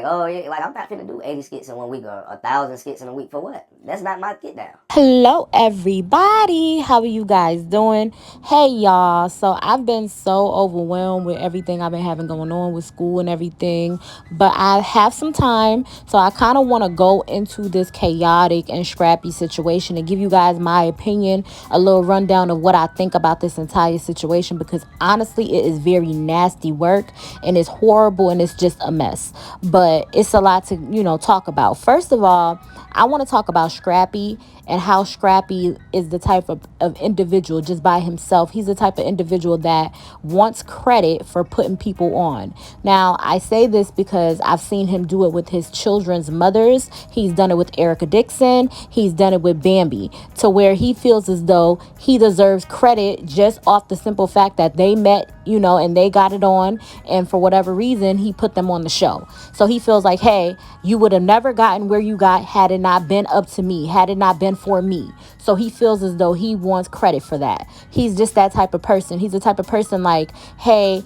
oh yeah, like I'm not finna do 80 skits in 1 week or 1,000 skits in a week for what? That's not my get down. Hello everybody, how are you guys doing? Hey y'all, so I've been so overwhelmed with everything I've been having going on with school and everything, but I have some time, so I kind of want to go into this chaotic and scrappy situation and give you guys my opinion, a little rundown of what I think about this entire situation, because honestly it is very nasty work and it's horrible and it's just a mess, but it's a lot to talk about. First of all, I want to talk about Scrappy and how Scrappy is the type of individual just by himself. He's the type of individual that wants credit for putting people on. Now, I say this because I've seen him do it with his children's mothers. He's done it with Erica Dixon. He's done it with Bambi, to where he feels as though he deserves credit just off the simple fact that they met, and they got it on. And for whatever reason, he put them on the show. So he feels like, hey, you would have never gotten where you got had it not been up to me, had it not been for me. So he feels as though he wants credit for that. He's just that type of person. He's the type of person like, hey,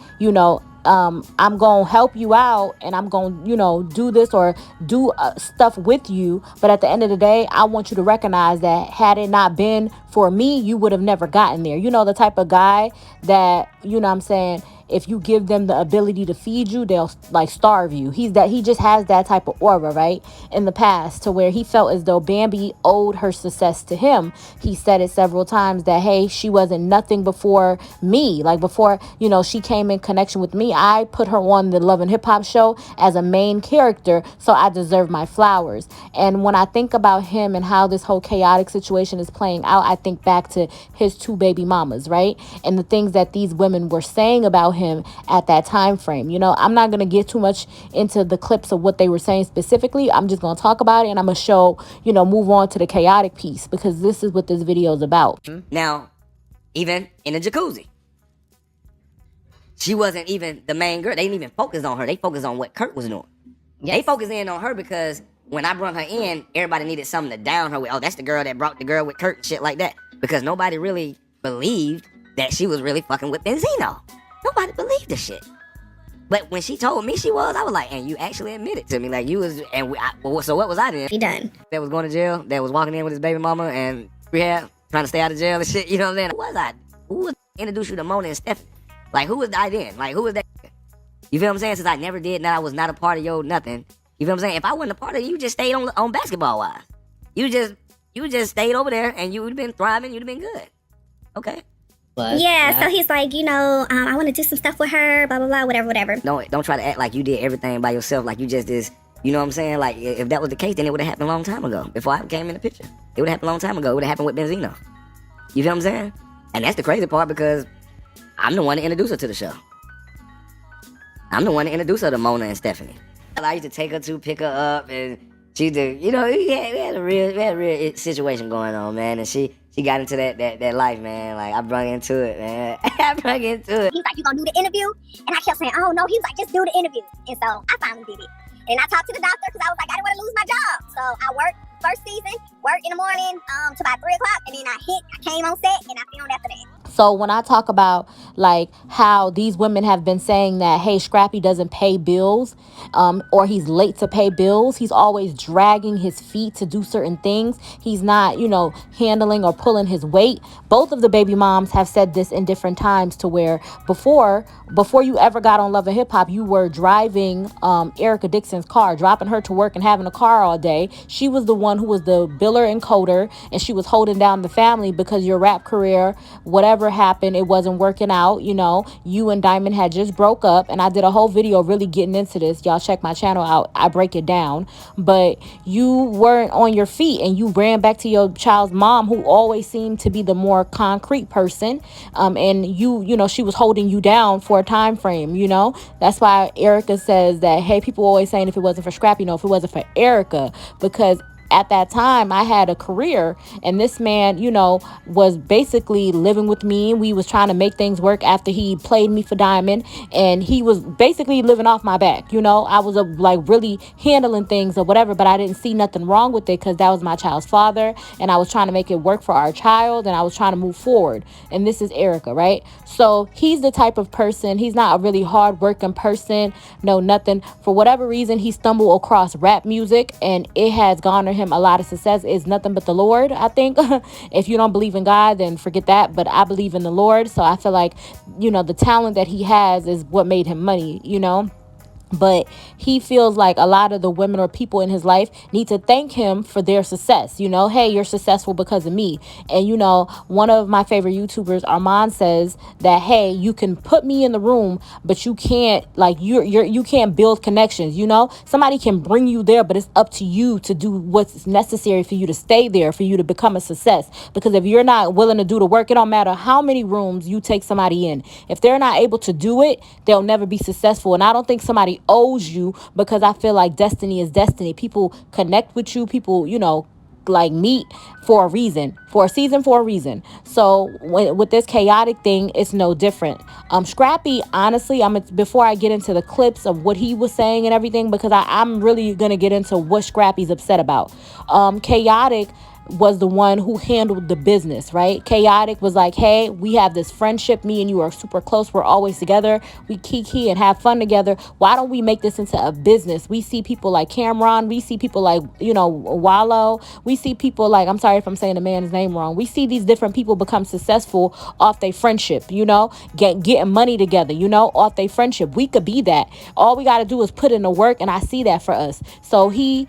I'm going to help you out and I'm going to, do this or do stuff with you. But at the end of the day, I want you to recognize that had it not been for me, you would have never gotten there. The type of guy that, I'm saying, if you give them the ability to feed you, they'll like starve you. He just has that type of aura, right? In the past, to where he felt as though Bambi owed her success to him. He said it several times that, hey, she wasn't nothing before me. Like before, she came in connection with me, I put her on the Love and Hip Hop show as a main character, so I deserve my flowers. And when I think about him and how this whole chaotic situation is playing out, I think back to his 2 baby mamas, right? And the things that these women were saying about him at that time frame. I'm not going to get too much into the clips of what they were saying specifically. I'm just going to talk about it and I'm going to show, move on to the chaotic piece, because this is what this video is about. Now, even in the jacuzzi, she wasn't even the main girl. They didn't even focus on her. They focused on what Kurt was doing. Yes. They focused in on her because when I brought her in, everybody needed something to down her with. Oh, that's the girl that brought the girl with Kurt and shit like that. Because nobody really believed that she was really fucking with Benzino. Nobody believed the shit. But when she told me she was, I was like, and you actually admitted to me. Like, you was, and so what was I then? He done. That was going to jail, that was walking in with his baby mama and rehab, trying to stay out of jail and shit, you know what I'm saying? Who was I? Who was introduced you to Mona and Stephanie? Like, who was I then? Like, who was that? You feel what I'm saying? Since I never did that, I was not a part of your nothing. You feel what I'm saying? If I wasn't a part of it, you just stayed on basketball-wise. You just stayed over there and you would have been thriving, you'd have been good. Okay. So he's like, I want to do some stuff with her, blah, blah, blah, whatever. Don't try to act like you did everything by yourself, like you just is, you know what I'm saying? Like, if that was the case, then it would have happened a long time ago, before I came in the picture. It would have happened a long time ago. It would have happened with Benzino. You feel what I'm saying? And that's the crazy part, because I'm the one to introduce her to the show. I'm the one to introduce her to Mona and Stephanie. I used to take her to pick her up, and she did, we had a real situation going on, man, and she got into that life, man. Like, I brung into it, man. I brung into it. He's like, you gonna do the interview? And I kept saying, oh, no. He was like, just do the interview. And so I finally did it. And I talked to the doctor because I was like, I didn't want to lose my job. So I worked first season, worked in the morning to about 3 o'clock. And then I came on set and I filmed after that. So when I talk about like how these women have been saying that, hey, Scrappy doesn't pay bills, or he's late to pay bills, he's always dragging his feet to do certain things. He's not, handling or pulling his weight. Both of the baby moms have said this in different times, to where before you ever got on Love and Hip Hop, you were driving Erica Dixon's car, dropping her to work and having a car all day. She was the one who was the biller and coder, and she was holding down the family because your rap career, whatever happened, it wasn't working out. You and Diamond had just broke up, and I did a whole video really getting into this. Y'all check my channel out, I break it down. But you weren't on your feet and you ran back to your child's mom, who always seemed to be the more concrete person, and she was holding you down for a time frame. That's why Erica says that, hey, people always saying if it wasn't for Scrappy, if it wasn't for Erica, because at that time I had a career, and this man, was basically living with me. We was trying to make things work after he played me for Diamond, and he was basically living off my back. I was like really handling things or whatever, but I didn't see nothing wrong with it because that was my child's father, and I was trying to make it work for our child, and I was trying to move forward. And this is Erica, right? So he's the type of person, he's not a really hard-working person, no nothing. For whatever reason, he stumbled across rap music, and it has garnered him a lot of success. It's nothing but the Lord, I think. If you don't believe in God, then forget that, but I believe in the Lord. So I feel like, the talent that he has is what made him money. But he feels like a lot of the women or people in his life need to thank him for their success. Hey, you're successful because of me. And, one of my favorite YouTubers, Armand, says that, hey, you can put me in the room, but you can't, like, you can't build connections. Somebody can bring you there, but it's up to you to do what's necessary for you to stay there, for you to become a success. Because if you're not willing to do the work, it don't matter how many rooms you take somebody in. If they're not able to do it, they'll never be successful. And I don't think somebody owes you, because I feel like destiny is destiny. People connect with you. People, like meet for a reason, for a season, for a reason. So with this chaotic thing, it's no different. Scrappy, honestly, before I get into the clips of what he was saying and everything, because I'm really gonna get into what Scrappy's upset about. Chaotic was the one who handled the business, right? Khaotic was like, hey, we have this friendship. Me and you are super close. We're always together. We kiki and have fun together. Why don't we make this into a business? We see people like Cameron. We see people like, Wallow. We see people like, I'm sorry if I'm saying the man's name wrong. We see these different people become successful off their friendship, getting money together, off their friendship. We could be that. All we got to do is put in the work, and I see that for us. So he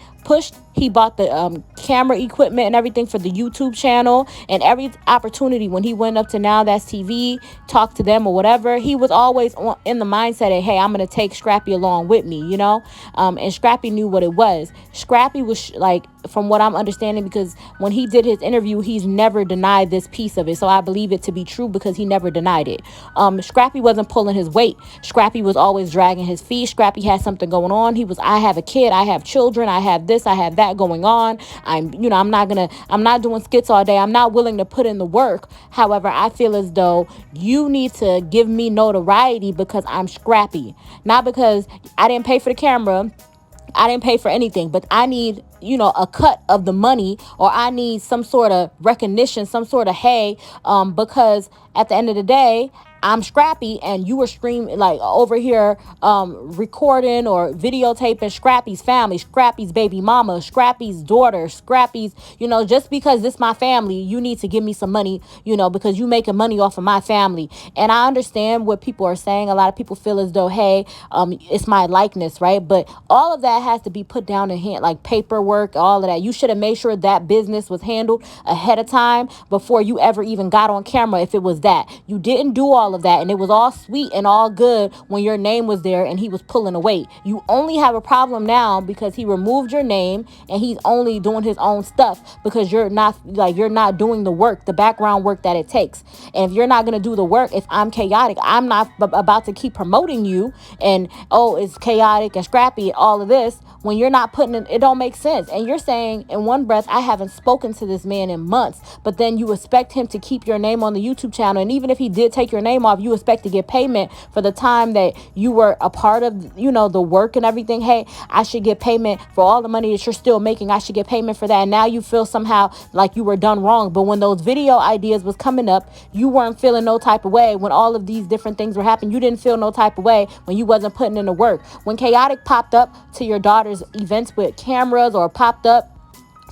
bought the camera equipment and everything for the YouTube channel, and every opportunity when he went up to Now That's TV, talked to them or whatever, he was always in the mindset of, hey, I'm going to take Scrappy along with me, and Scrappy knew what it was. Scrappy was like, from what I'm understanding, because when he did his interview, he's never denied this piece of it. So I believe it to be true because he never denied it. Scrappy wasn't pulling his weight. Scrappy was always dragging his feet. Scrappy had something going on. I have a kid, I have children, I have this, I have that going on. I'm not doing skits all day. I'm not willing to put in the work. However, I feel as though you need to give me notoriety because I'm Scrappy, not because I didn't pay for the camera. I didn't pay for anything, but I need, a cut of the money, or I need some sort of recognition, some sort of, hey, because at the end of the day, I'm Scrappy, and you were streaming, like, over here recording or videotaping Scrappy's family, Scrappy's baby mama, Scrappy's daughter, Scrappy's, just because this my family, you need to give me some money, because you making money off of my family. And I understand what people are saying. A lot of people feel as though, hey, it's my likeness, right? But all of that has to be put down in hand, like paperwork, all of that. You should have made sure that business was handled ahead of time before you ever even got on camera. If it was that, you didn't do all of that, and it was all sweet and all good when your name was there and he was pulling away. You only have a problem now because he removed your name and he's only doing his own stuff because you're not doing the work, the background work that it takes. And if you're not going to do the work, if I'm Khaotic, I'm not about to keep promoting you and, oh, it's Khaotic and Scrappy, all of this, when you're not putting it don't make sense. And you're saying in one breath, I haven't spoken to this man in months, but then you expect him to keep your name on the YouTube channel. And even if he did take your name off, you expect to get payment for the time that you were a part of, the work and everything. Hey, I should get payment for all the money that you're still making. I should get payment for that. And now you feel somehow like you were done wrong. But when those video ideas was coming up, you weren't feeling no type of way. When all of these different things were happening, you didn't feel no type of way when you wasn't putting in the work. When Khaotic popped up to your daughter's events with cameras, or popped up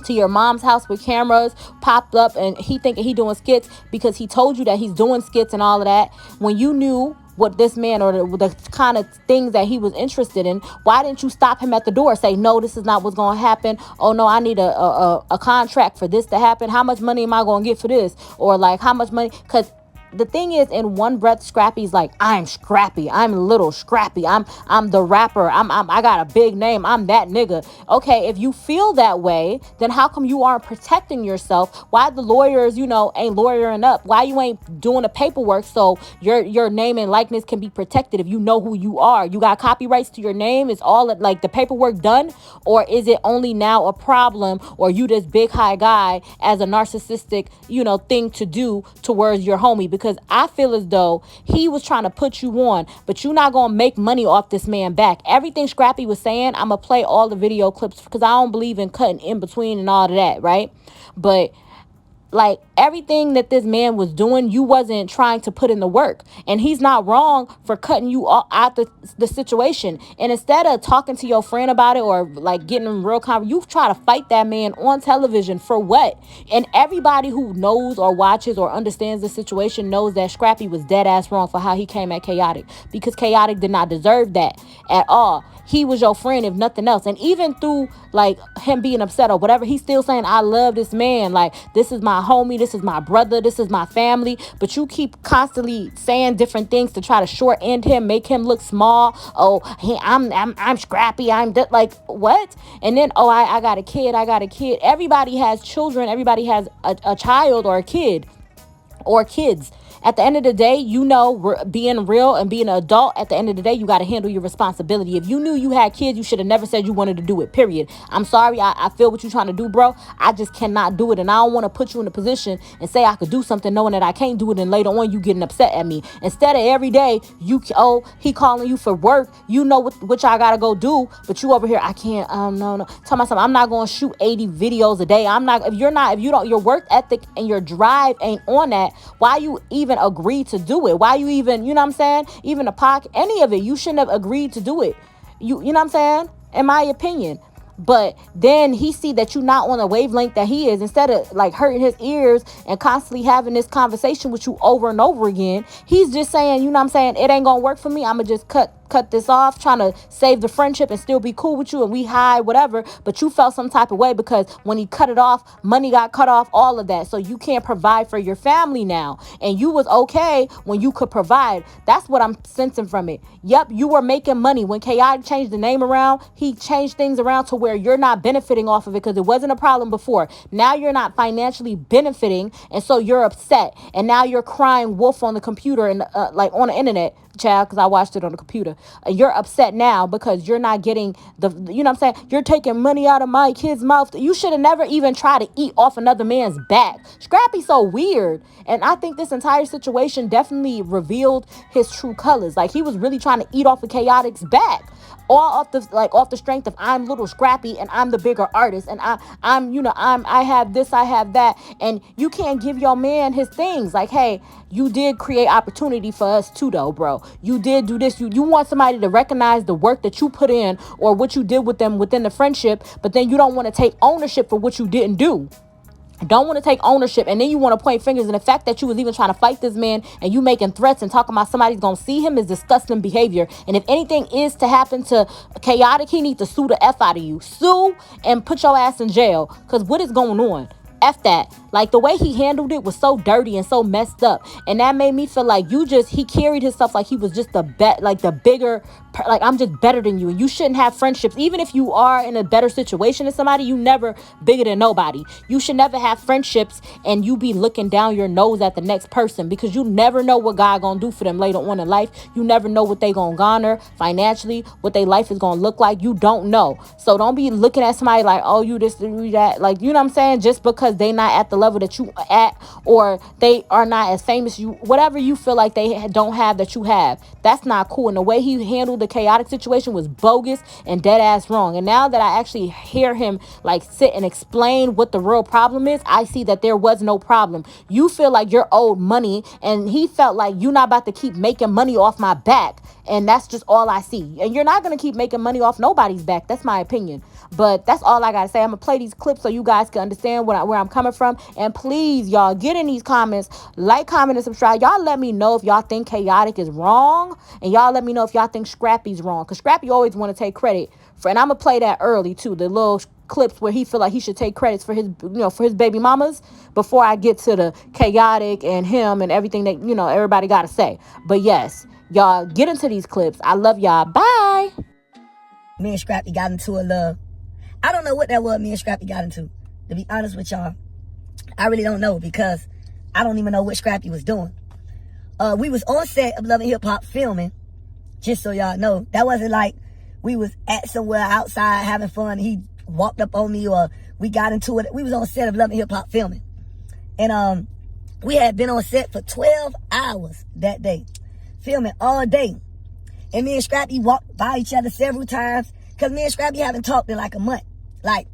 to your mom's house with cameras, popped up, and he thinking he doing skits because he told you that he's doing skits and all of that, when you knew what this man, or the kind of things that he was interested in, why didn't you stop him at the door? Say, no, this is not what's going to happen. Oh no, I need a contract for this to happen. How much money am I going to get for this? Or like, how much money? Because the thing is, in one breath, Scrappy's like, I'm Scrappy, I'm little Scrappy, I'm the rapper, I got a big name, I'm that nigga. Okay, if you feel that way, then how come you aren't protecting yourself? Why the lawyers, ain't lawyering up? Why you ain't doing the paperwork so your name and likeness can be protected? If you know who you are, you got copyrights to your name, is all like the paperwork done? Or is it only now a problem, or you this big high guy as a narcissistic, thing to do towards your homie? Because I feel as though he was trying to put you on, but you're not gonna make money off this man back. Everything Scrappy was saying, I'm gonna play all the video clips because I don't believe in cutting in between and all of that, right? But like, everything that this man was doing, you wasn't trying to put in the work. And he's not wrong for cutting you out the situation. And instead of talking to your friend about it, or like getting in real you try to fight that man on television for what? And everybody who knows or watches or understands the situation knows that Scrappy was dead ass wrong for how he came at Khaotic, because Khaotic did not deserve that at all. He was your friend, if nothing else. And even through like him being upset or whatever, he's still saying, I love this man. Like, this is my homie, this is my brother, this is my family. But you keep constantly saying different things to try to short end him, make him look small. Oh, I'm Scrappy, like, what? And then, oh, I got a kid, Everybody has children, everybody has a child or a kid or kids. At the end of the day, being real and being an adult, at the end of the day, you got to handle your responsibility. If you knew you had kids, you should have never said you wanted to do it, period. I'm sorry. I feel what you're trying to do, bro. I just cannot do it. And I don't want to put you in a position and say I could do something knowing that I can't do it, and later on you getting upset at me. Instead of every day, he calling you for work. You know what y'all got to go do, but you over here, I can't, no. Tell myself, I'm not going to shoot 80 videos a day. Your work ethic and your drive ain't on that, why you even agree to do it? Why you even, you know what I'm saying? Even a pocket, any of it, you shouldn't have agreed to do it. You know what I'm saying? In my opinion. But then he see that you're not on the wavelength that he is. Instead of like hurting his ears and constantly having this conversation with you over and over again, he's just saying, you know what I'm saying, it ain't gonna work for me. I'm gonna just cut this off, trying to save the friendship and still be cool with you, and we high, whatever. But you felt some type of way because when he cut it off, money got cut off, all of that. So you can't provide for your family now. And you was okay when you could provide. That's what I'm sensing from it. Yep, you were making money. When Khaotic changed the name around, he changed things around to where you're not benefiting off of it because it wasn't a problem before. Now you're not financially benefiting, and so you're upset. And now you're crying wolf on the computer and like on the internet, child, because I watched it on the computer. You're upset now because you're not getting you know what I'm saying? You're taking money out of my kid's mouth. You should have never even tried to eat off another man's back. Scrappy's so weird. And I think this entire situation definitely revealed his true colors. Like, he was really trying to eat off of Khaotic's back. All off the strength of, I'm little Scrappy and I'm the bigger artist, and I have this, I have that. And you can't give your man his things. Like, hey, you did create opportunity for us too, though, bro. You did do this. You want somebody to recognize the work that you put in or what you did with them within the friendship, but then you don't want to take ownership for what you didn't do. Don't want to take ownership, and then you want to point fingers. And the fact that you was even trying to fight this man and you making threats and talking about somebody's gonna see him is disgusting behavior. And if anything is to happen to Khaotic, he needs to sue the F out of you. Sue and put your ass in jail, because what is going on? F that. Like, the way he handled it was so dirty and so messed up. And that made me feel like he carried himself like he was just the bigger, like, I'm just better than you. And you shouldn't have friendships. Even if you are in a better situation than somebody, you never bigger than nobody. You should never have friendships and you be looking down your nose at the next person, because you never know what God gonna do for them later on in life. You never know what they gonna garner financially, what their life is gonna look like. You don't know. So don't be looking at somebody like, oh, you this, you that. Like, you know what I'm saying? Just because they not at the level that you at, or they are not as famous, whatever you feel like they don't have that you have, that's not cool. And the way he handled the Khaotic situation was bogus and dead ass wrong. And now that I actually hear him like sit and explain what the real problem is, I see that there was no problem. You feel like you're owed money, and he felt like you're not about to keep making money off my back. And that's just all I see. And you're not going to keep making money off nobody's back. That's my opinion. But that's all I got to say. I'm going to play these clips so you guys can understand where I'm coming from. And please, y'all, get in these comments. Like, comment, and subscribe. Y'all let me know if y'all think Khaotic is wrong. And y'all let me know if y'all think Scrappy's wrong. Because Scrappy always want to take credit for. And I'm going to play that early, too. The little clips where he feel like he should take credits for his, for his baby mamas before I get to the Khaotic and him and everything that, everybody got to say. But yes, y'all get into these clips. I love y'all. Bye. Me and Scrappy got into a little, I don't know what that was me and Scrappy got into. To be honest with y'all, I really don't know because I don't even know what Scrappy was doing. We was on set of Love and Hip Hop filming, just so y'all know. That wasn't like we was at somewhere outside having fun. He walked up on me or we got into it. We was on set of Love and Hip Hop filming. And we had been on set for 12 hours that day, filming all day. And me and Scrappy walked by each other several times because me and Scrappy haven't talked in like a month, like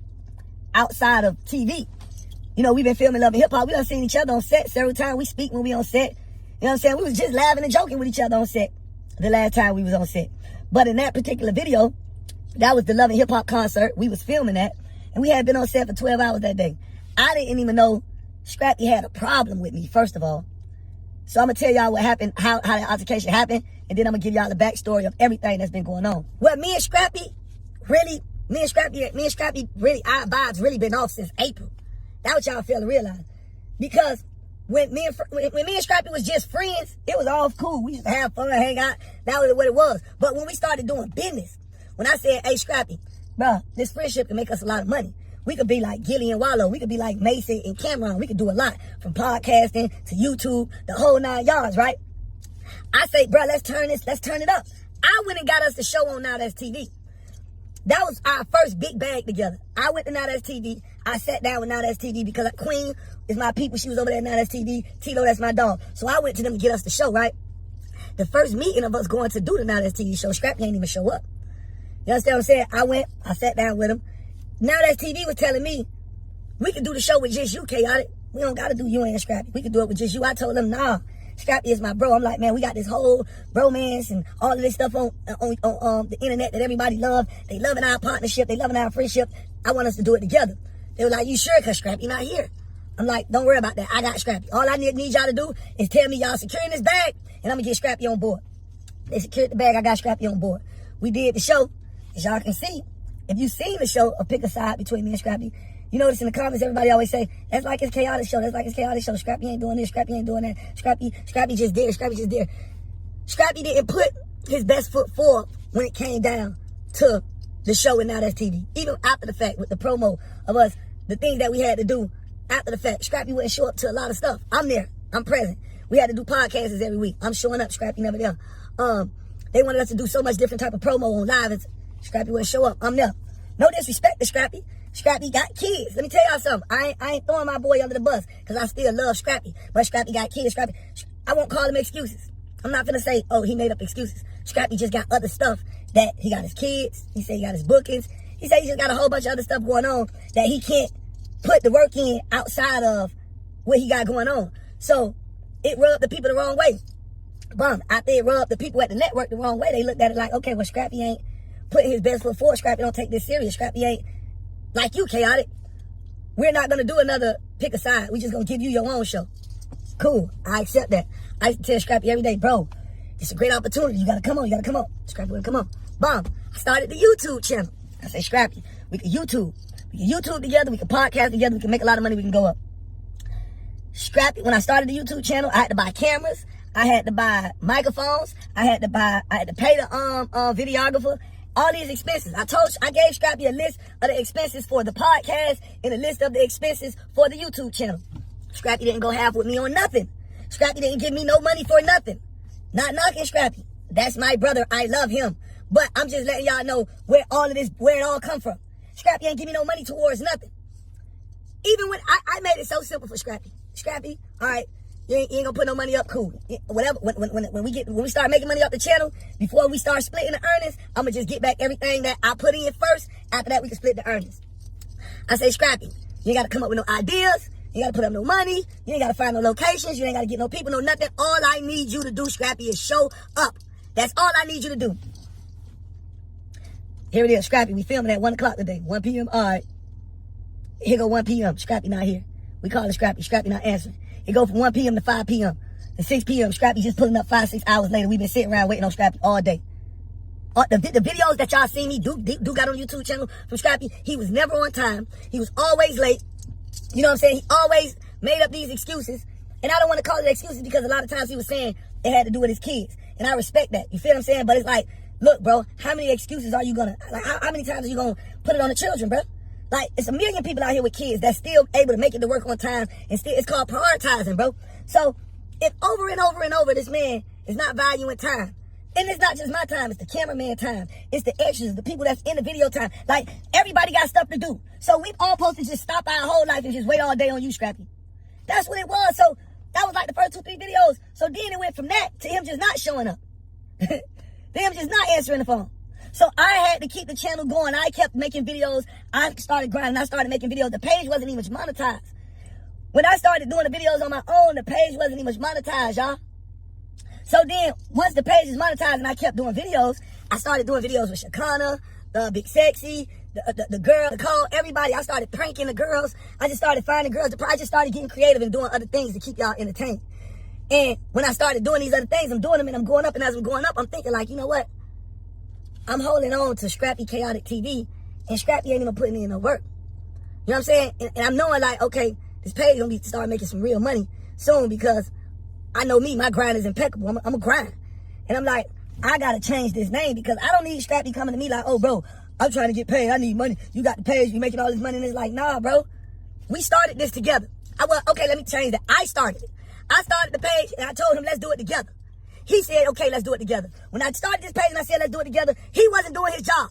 outside of TV. We've been filming Love and Hip Hop. We done seen each other on set several times. We speak when we on set. You know what I'm saying? We was just laughing and joking with each other on set the last time we was on set. But in that particular video, that was the Love and Hip Hop concert. We was filming that. And we had been on set for 12 hours that day. I didn't even know Scrappy had a problem with me, first of all. So I'm going to tell y'all what happened, how the altercation happened. And then I'm going to give y'all the backstory of everything that's been going on. Well, me and Scrappy, our vibes really been off since April. That's what y'all fail to realize. Because when me and Scrappy was just friends, it was all cool. We used to have fun, hang out. That was what it was. But when we started doing business, when I said, hey, Scrappy, bro, this friendship can make us a lot of money. We could be like Gilly and Wallow. We could be like Mason and Cameron. We could do a lot, from podcasting to YouTube, the whole 9 yards, right? I say, bro, let's turn it up. I went and got us the show on Now That's TV. That was our first big bag together. I went to Now That's TV. I sat down with Now That's TV because Queen is my people. She was over there at Now That's TV. Tito, that's my dog. So I went to them to get us the show, right? The first meeting of us going to do the Now That's TV show, Scrappy ain't even show up. You understand what I'm saying? I sat down with him. Now That's TV was telling me, we could do the show with just you, Khaotic. We don't got to do you and Scrappy. We could do it with just you. I told them, nah, Scrappy is my bro. I'm like, man, we got this whole bromance and all of this stuff on the internet that everybody love. They loving our partnership. They loving our friendship. I want us to do it together. They were like, you sure? Because Scrappy not here. I'm like, don't worry about that. I got Scrappy. All I need y'all to do is tell me y'all securing this bag, and I'm going to get Scrappy on board. They secured the bag. I got Scrappy on board. We did the show. As y'all can see, if you've seen the show or pick a side between me and Scrappy, you notice in the comments, everybody always say, that's like his Khaotic show. That's like his Khaotic show. Scrappy ain't doing this. Scrappy ain't doing that. Scrappy just there. Scrappy just there. Scrappy didn't put his best foot forward when it came down to the show and Now That's TV. Even after the fact, with the promo of us, the things that we had to do after the fact, Scrappy wouldn't show up to a lot of stuff. I'm there. I'm present. We had to do podcasts every week. I'm showing up. Scrappy never there. They wanted us to do so much different type of promo on live. Scrappy wouldn't show up. I'm there. No disrespect to Scrappy. Scrappy got kids. Let me tell y'all something. I ain't throwing my boy under the bus because I still love Scrappy. But Scrappy got kids. I won't call him excuses. I'm not finna say, oh, he made up excuses. Scrappy just got other stuff that he got his kids. He said he got his bookings. He said he just got a whole bunch of other stuff going on that he can't put the work in outside of what he got going on. So it rubbed the people the wrong way. Bomb. After it rubbed the people at the network the wrong way, they looked at it like, okay, well, Scrappy ain't putting his best foot forward. Scrappy don't take this serious. Scrappy ain't like you, Khaotic. We're not going to do another pick a side. We just going to give you your own show. Cool. I accept that. I used to tell Scrappy every day, bro, it's a great opportunity. You got to come on. You got to come on. Scrappy would come on. Bomb. I started the YouTube channel. I say, Scrappy, we can YouTube. We can YouTube together. We can podcast together. We can make a lot of money. We can go up. Scrappy, when I started the YouTube channel, I had to buy cameras. I had to buy microphones. I had to pay the videographer. All these expenses. I gave Scrappy a list of the expenses for the podcast and a list of the expenses for the YouTube channel. Scrappy didn't go half with me on nothing. Scrappy didn't give me no money for nothing. Not knocking Scrappy. That's my brother. I love him. But I'm just letting y'all know where it all come from. Scrappy ain't give me no money towards nothing. Even when I made it so simple for Scrappy. Scrappy, all right, you ain't gonna put no money up, cool. Whatever. When we start making money off the channel, before we start splitting the earnings, I'm gonna just get back everything that I put in first. After that, we can split the earnings. I say, Scrappy, you ain't gotta come up with no ideas. You ain't gotta put up no money. You ain't gotta find no locations. You ain't gotta get no people, no nothing. All I need you to do, Scrappy, is show up. That's all I need you to do. Here it is, Scrappy. We filming at 1 o'clock today. 1 p.m. All right. Here go 1 p.m. Scrappy not here. We call it Scrappy. Scrappy not answering. It go from 1 p.m. to 5 p.m. to 6 p.m. Scrappy just pulling up 5-6 hours later. We've been sitting around waiting on Scrappy all day. the videos that y'all seen me do got on YouTube channel from Scrappy, he was never on time. He was always late. You know what I'm saying? He always made up these excuses. And I don't want to call it excuses because a lot of times he was saying it had to do with his kids. And I respect that. You feel what I'm saying? But it's like, look, bro, how many excuses are you going to, like, how many times are you going to put it on the children, bro? Like, it's a million people out here with kids that's still able to make it to work on time. And still, it's called prioritizing, bro. So, if over and over and over this man is not valuing time, and it's not just my time, it's the cameraman time, it's the extras, the people that's in the video time. Like, everybody got stuff to do. So, we all supposed to just stop our whole life and just wait all day on you, Scrappy. That's what it was. So, that was like the first 2-3 videos. So, then it went from that to him just not showing up. To him just not answering the phone. So, I had to keep the channel going. I kept making videos. I started grinding. I started making videos. The page wasn't even monetized. When I started doing the videos on my own, the page wasn't even monetized, y'all. So then, once the page is monetized and I kept doing videos, I started doing videos with Shakana, Big Sexy, the girl, the call, everybody. I started pranking the girls. I just started finding girls. I just started getting creative and doing other things to keep y'all entertained. And when I started doing these other things, I'm doing them and I'm going up. And as I'm going up, I'm thinking like, you know what? I'm holding on to Scrappy Khaotic TV and Scrappy ain't even putting in no work. You know what I'm saying? And I'm knowing like, okay, this page gonna be start making some real money soon because I know me, my grind is impeccable. I'm a grind. And I'm like, I gotta change this name because I don't need Scrappy coming to me like, oh bro, I'm trying to get paid. I need money. You got the page, you making all this money. And it's like, nah, bro. We started this together. Okay, let me change that. I started it. I started the page and I told him, let's do it together. He said, okay, let's do it together. When I started this page and I said, let's do it together, he wasn't doing his job.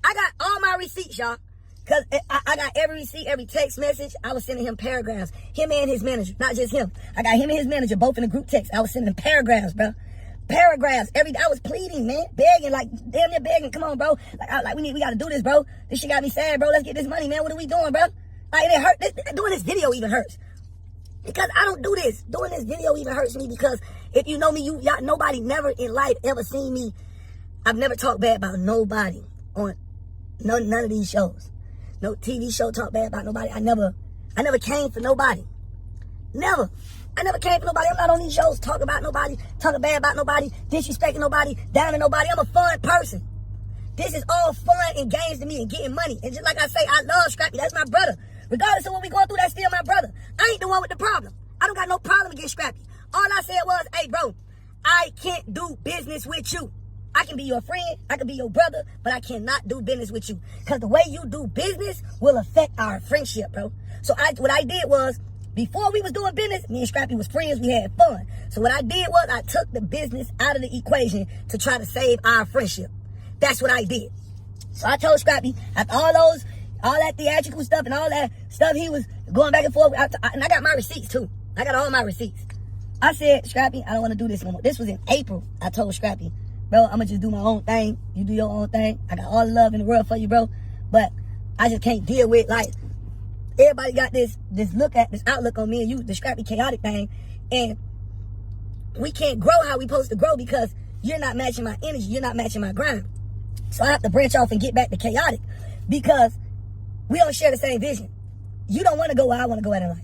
I got all my receipts, y'all. Because I got every receipt, every text message. I was sending him paragraphs. Him and his manager, not just him. I got him and his manager both in a group text. I was sending him paragraphs, bro. Paragraphs. I was pleading, man. Begging, like, damn near begging. Come on, bro. We got to do this, bro. This shit got me sad, bro. Let's get this money, man. What are we doing, bro? Like, it hurt. Doing this video even hurts. Because I don't do this. Doing this video even hurts me because if you know me, y'all, nobody never in life ever seen me. I've never talked bad about nobody on none of these shows. No TV show talk bad about nobody. I never came for nobody. Never. I never came for nobody. I'm not on these shows talking about nobody, talking bad about nobody, disrespecting nobody, down to nobody. I'm a fun person. This is all fun and games to me and getting money. And just like I say, I love Scrappy. That's my brother. Regardless of what we going through, that's still my brother. I ain't the one with the problem. I don't got no problem against Scrappy. All I said was, hey, bro, I can't do business with you. I can be your friend, I can be your brother, but I cannot do business with you. Because the way you do business will affect our friendship, bro. So what I did was, before we was doing business, me and Scrappy was friends, we had fun. So what I did was, I took the business out of the equation to try to save our friendship. That's what I did. So I told Scrappy, after all that theatrical stuff and all that stuff he was going back and forth, and I got my receipts too. I got all my receipts. I said, Scrappy, I don't want to do this no more. This was in April. I told Scrappy, bro, I'm going to just do my own thing. You do your own thing. I got all the love in the world for you, bro. But I just can't deal with, like, everybody got this outlook on me and you, the Scrappy Khaotic thing. And we can't grow how we supposed to grow because you're not matching my energy. You're not matching my grind. So I have to branch off and get back to Khaotic because we don't share the same vision. You don't want to go where I want to go at in life.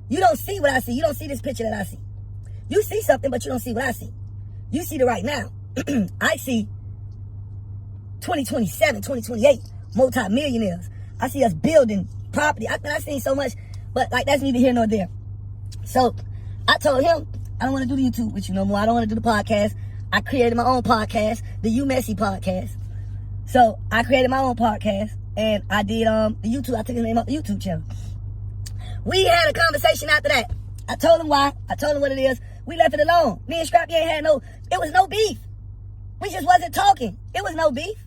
You don't see what I see. You don't see this picture that I see. You see something, but you don't see what I see. You see the right now. I see 2027, 2028, multi-millionaires. I see us building property. I've seen so much, but like that's neither here nor there. So I told him, I don't want to do the YouTube with you no more. I don't want to do the podcast. I created my own podcast, the You Messy podcast. So I created my own podcast and I did the YouTube. I took the name off the YouTube channel. We had a conversation after that. I told him why. I told him what it is. We left it alone. Me and Scrappy ain't had it was no beef. We just wasn't talking. It was no beef.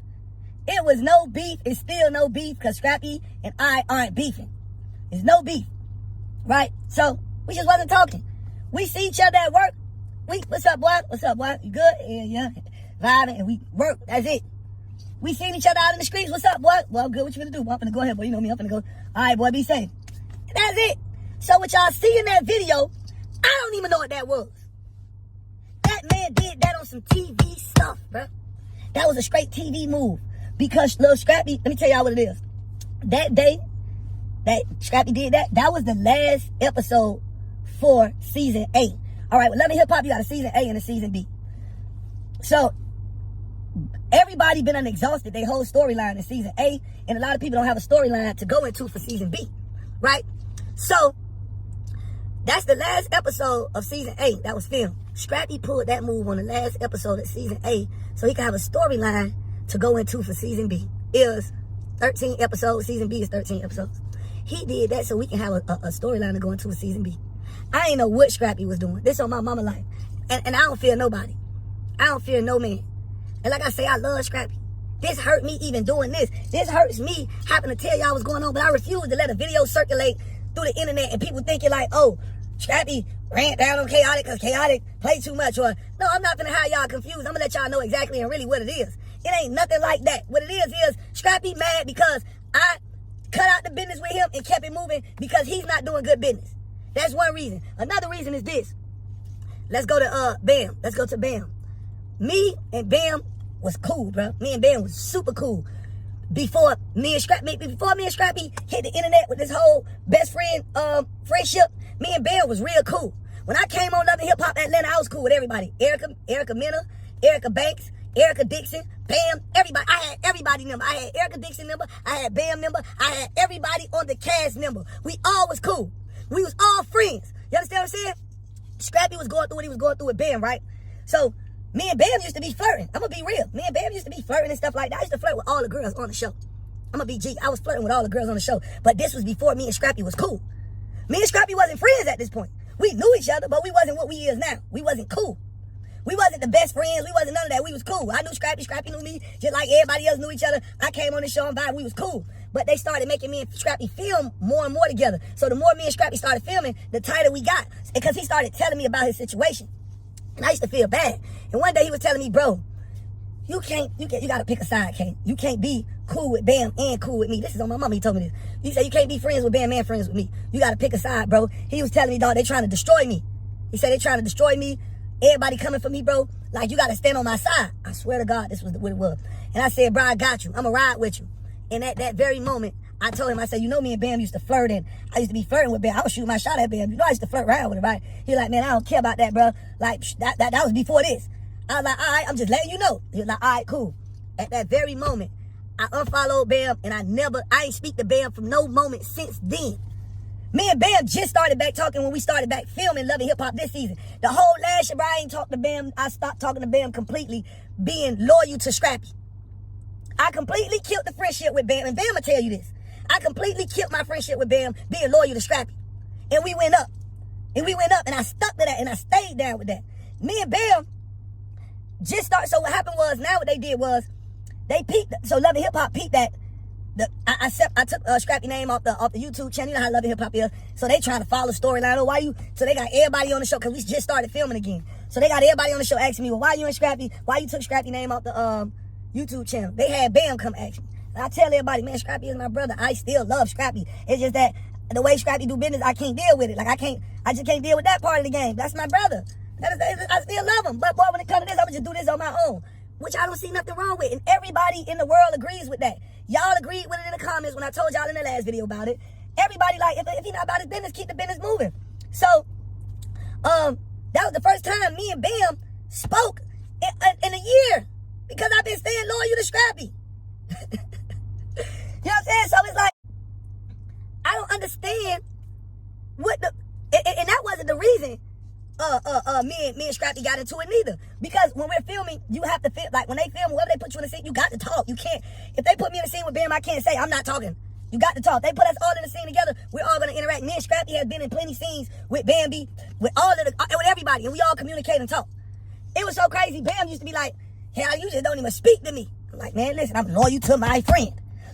It was no beef. It's still no beef because Scrappy and I aren't beefing. It's no beef. Right? So, we just wasn't talking. We see each other at work. What's up, boy? What's up, boy? You good? Yeah. Vibing and we work. That's it. We seen each other out in the streets. What's up, boy? Well, good. What you gonna do? I'm gonna go ahead, boy. You know me. I'm gonna go. All right, boy. Be safe. That's it. So, what y'all see in that video, I don't even know what that was. That man did that on some TV stuff, bro. That was a straight TV move. Because Lil Scrappy, let me tell y'all what it is. That day that Scrappy did that was the last episode for season 8. All right, with Love and Hip Hop, you got a season A and a season B. So, everybody been unexhausted their whole storyline in season A, and a lot of people don't have a storyline to go into for season B, right? So that's the last episode of season 8 that was filmed. Scrappy pulled that move on the last episode of season 8 so he could have a storyline to go into for season B. It was 13 episodes. Season B is 13 episodes. He did that so we can have a storyline to go into for season B. I ain't know what Scrappy was doing. This on my mama life. And I don't fear nobody. I don't fear no man. And like I say, I love Scrappy. This hurt me even doing this. This hurts me having to tell y'all what's going on, but I refuse to let a video circulate through the internet and people thinking like, oh, Scrappy ran down on Khaotic because Khaotic played too much. Or, no, I'm not going to have y'all confused. I'm going to let y'all know exactly and really what it is. It ain't nothing like that. What it is Scrappy mad because I cut out the business with him and kept it moving because he's not doing good business. That's one reason. Another reason is this. Let's go to Bam. Let's go to Bam. Me and Bam was cool, bro. Me and Bam was super cool. Before me and Scrappy hit the internet with this whole best friend friendship, me and Bam was real cool. When I came on Love and Hip Hop Atlanta, I was cool with everybody. Erica Mena, Erica Banks, Erica Dixon, Bam, everybody. I had everybody number. I had Erica Dixon number. I had Bam number. I had everybody on the cast number. We all was cool. We was all friends. You understand what I'm saying? Scrappy was going through what he was going through with Bam, right? So me and Bam used to be flirting. I'm gonna be real. Me and Bam used to be flirting and stuff like that. I used to flirt with all the girls on the show. I'm gonna be G. I was flirting with all the girls on the show. But this was before me and Scrappy was cool. Me and Scrappy wasn't friends at this point. We knew each other, but we wasn't what we is now. We wasn't cool. We wasn't the best friends. We wasn't none of that. We was cool. I knew Scrappy. Scrappy knew me. Just like everybody else knew each other. I came on the show and vibe. We was cool. But they started making me and Scrappy film more and more together. So the more me and Scrappy started filming, the tighter we got. Because he started telling me about his situation. And I used to feel bad. And one day he was telling me, bro, you gotta pick a side, Kane. You can't be cool with Bam and cool with me. This is on my mama. He told me this. He said, you can't be friends with Bam and friends with me. You gotta pick a side, bro. He was telling me, dog, they trying to destroy me. He said, they trying to destroy me. Everybody coming for me, bro. Like, you gotta stand on my side. I swear to God, this was what it was. And I said, bro, I got you. I'm gonna ride with you. And at that very moment, I told him, I said, you know me and Bam used to flirt, and I used to be flirting with Bam. I was shooting my shot at Bam. You know I used to flirt around with him, right? He was like, man, I don't care about that, bro. Like, that was before this. I was like, all right, I'm just letting you know. He was like, all right, cool. At that very moment, I unfollowed Bam, and I ain't speak to Bam from no moment since then. Me and Bam just started back talking when we started back filming Love and Hip Hop this season. The whole last year, I ain't talked to Bam. I stopped talking to Bam completely, being loyal to Scrappy. I completely killed the friendship with Bam, and Bam will tell you this. I completely killed my friendship with Bam, being loyal to Scrappy. And we went up. And I stuck to that, and I stayed down with that. Me and Bam just started. So what happened was, now what they did was, they peaked. So Love and Hip Hop peaked that. I took Scrappy name off the YouTube channel. You know how Love and Hip Hop is. So they trying to follow storyline. So they got everybody on the show, because we just started filming again. So they got everybody on the show asking me, well, why you and Scrappy? Why you took Scrappy name off the YouTube channel? They had Bam come ask me. And I tell everybody, man, Scrappy is my brother. I still love Scrappy. It's just that the way Scrappy do business, I can't deal with it. Like, I just can't deal with that part of the game. That's my brother. I still love him. But boy, when it comes to this, I'm just do this on my own, which I don't see nothing wrong with. And everybody in the world agrees with that. Y'all agreed with it in the comments when I told y'all in the last video about it. Everybody like, if he not about his business, keep the business moving. So, that was the first time me and Bam spoke in a year, because I've been staying loyal to Scrappy. You know what I'm saying? So it's like, I don't understand and that wasn't the reason me and Scrappy got into it neither. Because when we're filming, you have to feel like, when they film, wherever they put you in the scene, you got to talk. You can't, if they put me in the scene with Bam, I can't say I'm not talking. You got to talk. They put us all in the scene together. We're all gonna interact. Me and Scrappy has been in plenty scenes with Bambi, with everybody, and we all communicate and talk. It was so crazy. Bam used to be like, hell, you just don't even speak to me. I'm like, man, listen, I'm loyal to my friend.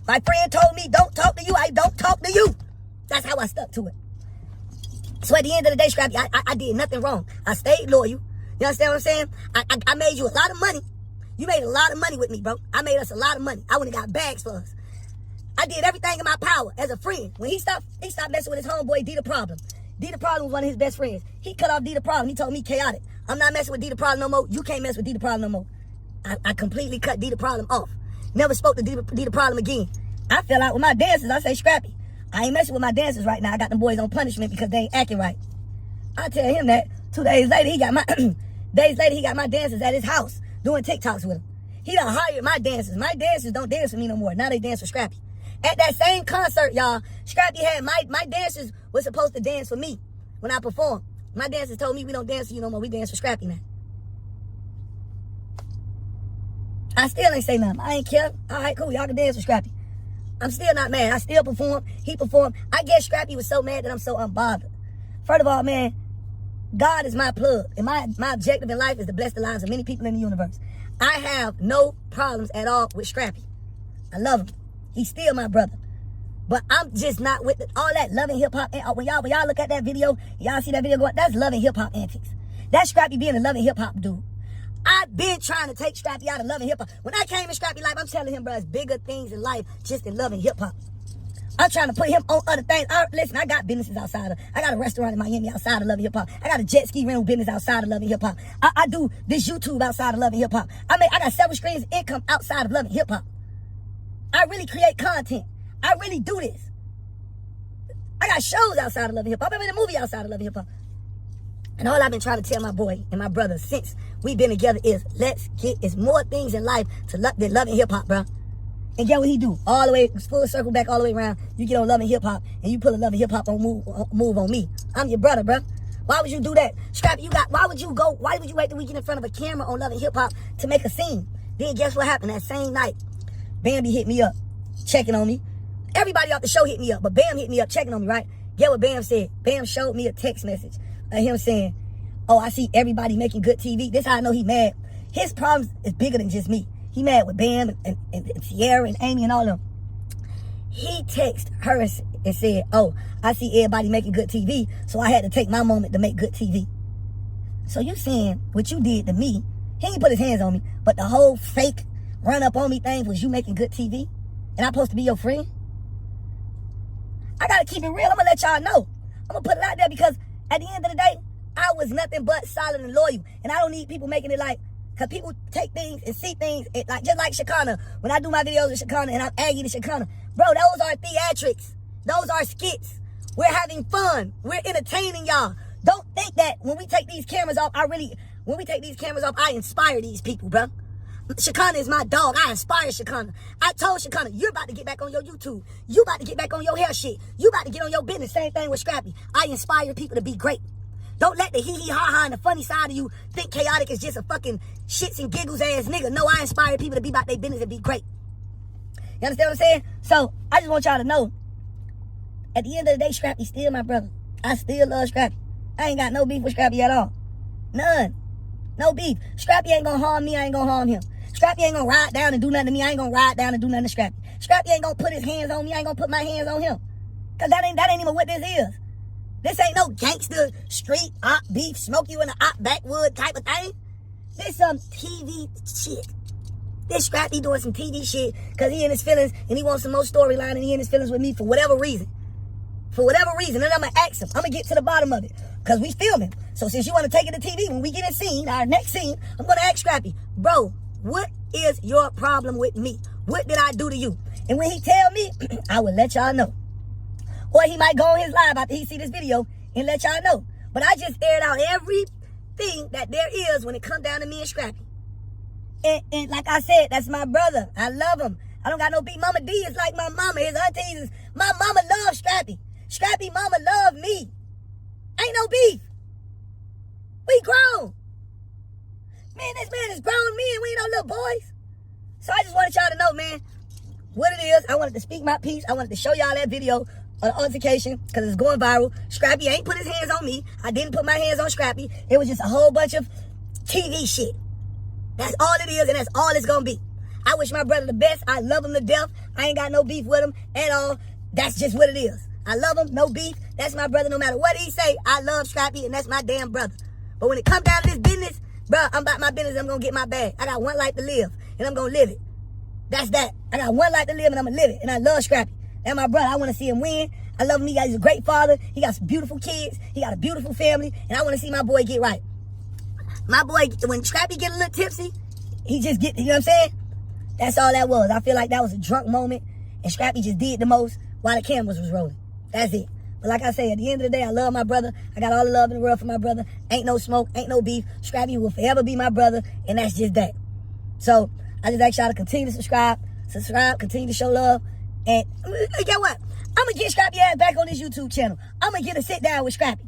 My friend told me, don't talk to you. I don't talk to you. That's how I stuck to it. So at the end of the day, Scrappy, I did nothing wrong. I stayed loyal. You understand what I'm saying? I made you a lot of money. You made a lot of money with me, bro. I made us a lot of money. I went and got bags for us. I did everything in my power as a friend. When he stopped messing with his homeboy, D the Problem. D the Problem was one of his best friends. He cut off D the Problem. He told me, Khaotic, I'm not messing with D the Problem no more. You can't mess with D the Problem no more. I completely cut D the Problem off. Never spoke to D the Problem again. I fell out with my dancers. I say, Scrappy, I ain't messing with my dancers right now. I got them boys on punishment because they ain't acting right. I tell him that. 2 days later, he got my dancers at his house doing TikToks with him. He done hired my dancers. My dancers don't dance with me no more. Now they dance with Scrappy. At that same concert, y'all, Scrappy had my dancers was supposed to dance for me when I performed. My dancers told me we don't dance for you no more. We dance for Scrappy now. I still ain't say nothing. I ain't care. All right, cool. Y'all can dance with Scrappy. I'm still not mad. I still perform. He performed. I guess Scrappy was so mad that I'm so unbothered. First of all, man, God is my plug. And my objective in life is to bless the lives of many people in the universe. I have no problems at all with Scrappy. I love him. He's still my brother. But I'm just not with all that loving hip-hop. When y'all look at that video, y'all see that video going, that's loving hip-hop antics. That's Scrappy being a loving hip-hop dude. I've been trying to take Scrappy out of loving hip-hop. When I came in Scrappy life, I'm telling him, bro, it's bigger things in life just in loving hip-hop. I'm trying to put him on other things. Listen, I got businesses outside of, I got a restaurant in Miami outside of loving hip-hop. I got a jet ski rental business outside of loving hip-hop. I do this YouTube outside of loving hip-hop. I got several streams of income outside of loving hip-hop. I really create content. I really do this. I got shows outside of loving hip-hop. I'm in a movie outside of loving hip-hop. And all I've been trying to tell my boy and my brother since we've been together is it's more things in life than loving hip-hop, bro. And get what he do? All the way, full circle back all the way around. You get on loving hip-hop and you put a loving hip-hop on move on me. I'm your brother, bro. Why would you do that? Scrappy, why would you wait till we get in front of a camera on loving hip-hop to make a scene? Then guess what happened that same night? Bambi hit me up, checking on me. Everybody off the show hit me up, but Bam hit me up, checking on me, right? Get what Bam said? Bam showed me a text message of him saying, oh, I see everybody making good TV. This how I know he mad. His problems is bigger than just me. He mad with Bam and Sierra and Amy and all of them. He texted her and said, oh, I see everybody making good TV, so I had to take my moment to make good TV. So you saying what you did to me, he ain't put his hands on me, but the whole fake run up on me thing was you making good TV? And I'm supposed to be your friend? I gotta keep it real. I'm gonna let y'all know. I'm gonna put it out there because at the end of the day, I was nothing but solid and loyal. And I don't need people making it like, because people take things and see things, like just like Shekinah. When I do my videos with Shekinah and I'm Aggie to Shekinah, bro, those are theatrics. Those are skits. We're having fun. We're entertaining y'all. Don't think that when we take these cameras off, I inspire these people, bro. Shekinah is my dog. I inspire Shekinah. I told Shekinah, you're about to get back on your YouTube. You about to get back on your hair shit. You about to get on your business. Same thing with Scrappy. I inspire people to be great. Don't let the hee-hee, ha-ha, and the funny side of you think Khaotic is just a fucking shits and giggles ass nigga. No, I inspire people to be about their business and be great. You understand what I'm saying? So, I just want y'all to know, at the end of the day, Scrappy's still my brother. I still love Scrappy. I ain't got no beef with Scrappy at all. None. No beef. Scrappy ain't gonna harm me. I ain't gonna harm him. Scrappy ain't gonna ride down and do nothing to me. I ain't gonna ride down and do nothing to Scrappy. Scrappy ain't gonna put his hands on me. I ain't gonna put my hands on him. Cause that ain't even what this is. This ain't no gangster street op beef, smoke you in the op backwood type of thing. This some TV shit. This Scrappy doing some TV shit cause he in his feelings and he wants some more storyline and he in his feelings with me for whatever reason. For whatever reason. And I'm gonna ask him. I'm gonna get to the bottom of it. Cause we filming. So since you wanna take it to TV, when we get a scene, our next scene, I'm gonna ask Scrappy, bro, what is your problem with me? What did I do to you? And when he tell me, I will let y'all know. Or he might go on his live after he see this video and let y'all know. But I just aired out everything that there is when it comes down to me and Scrappy. And like I said, that's my brother. I love him. I don't got no beef. Mama D is like my mama. His aunties is, my mama loves Scrappy. Scrappy mama love me. Ain't no beef. We grown. Man, this man is grown me and we ain't no little boys. So I just wanted y'all to know, man, what it is. I wanted to speak my piece. I wanted to show y'all that video on Altercation because it's going viral. Scrappy ain't put his hands on me. I didn't put my hands on Scrappy. It was just a whole bunch of TV shit. That's all it is and that's all it's gonna be. I wish my brother the best. I love him to death. I ain't got no beef with him at all. That's just what it is. I love him, no beef. That's my brother no matter what he say. I love Scrappy and that's my damn brother. But when it comes down to this business, bro, I'm about my business. I'm gonna get my bag. I got one life to live and I'm gonna live it. That's that. I got one life to live and I'm gonna live it. And I love Scrappy. That's my brother. I want to see him win. I love him. He's a great father. He got some beautiful kids. He got a beautiful family. And I want to see my boy get right. My boy, when Scrappy get a little tipsy, he just get, you know what I'm saying? That's all that was. I feel like that was a drunk moment. And Scrappy just did the most while the cameras was rolling. That's it. But like I say, at the end of the day, I love my brother. I got all the love in the world for my brother. Ain't no smoke. Ain't no beef. Scrappy will forever be my brother. And that's just that. So I just ask y'all to continue to subscribe, continue to show love. And get what? I'm going to get Scrappy ass back on this YouTube channel. I'm going to get a sit down with Scrappy.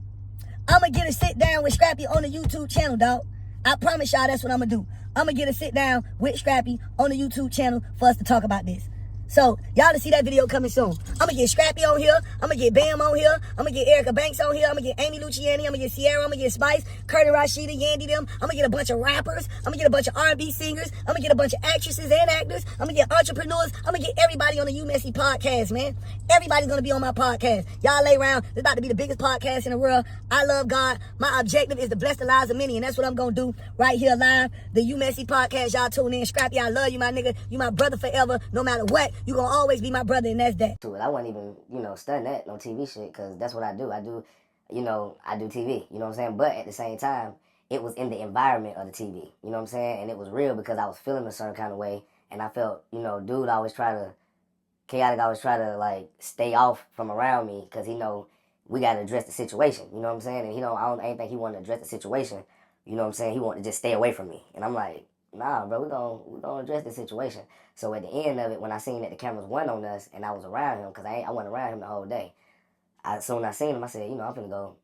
I'm going to get a sit down with Scrappy on the YouTube channel, dog. I promise y'all that's what I'm going to do. I'm going to get a sit down with Scrappy on the YouTube channel for us to talk about this. So, y'all to see that video coming soon. I'm going to get Scrappy on here. I'm going to get Bam on here. I'm going to get Erica Banks on here. I'm going to get Amy Luciani. I'm going to get Sierra. I'm going to get Spice, Curtis Rashida, Yandy them. I'm going to get a bunch of rappers. I'm going to get a bunch of R&B singers. I'm going to get a bunch of actresses and actors. I'm going to get entrepreneurs. I'm going to get everybody on the You Messy podcast, man. Everybody's going to be on my podcast. Y'all lay around. It's about to be the biggest podcast in the world. I love God. My objective is to bless the lives of many, and that's what I'm going to do right here live. The You Messy podcast. Y'all tune in. Scrappy, I love you, my nigga. You my brother forever. No matter what, you going to always be my brother, and that's that. I wasn't even, studying that on TV shit, because that's what I do. I do TV, you know what I'm saying? But at the same time, it was in the environment of the TV, you know what I'm saying? And it was real because I was feeling a certain kind of way, and I felt, Khaotic always try to, like, stay off from around me, because he know we got to address the situation, you know what I'm saying? And I don't think he wanted to address the situation, you know what I'm saying? He wanted to just stay away from me. And I'm like, nah, bro, we gonna address the situation. So at the end of it, when I seen that the cameras went on us and I was around him, because I wasn't around him the whole day, as soon as I seen him, I said, I'm finna go,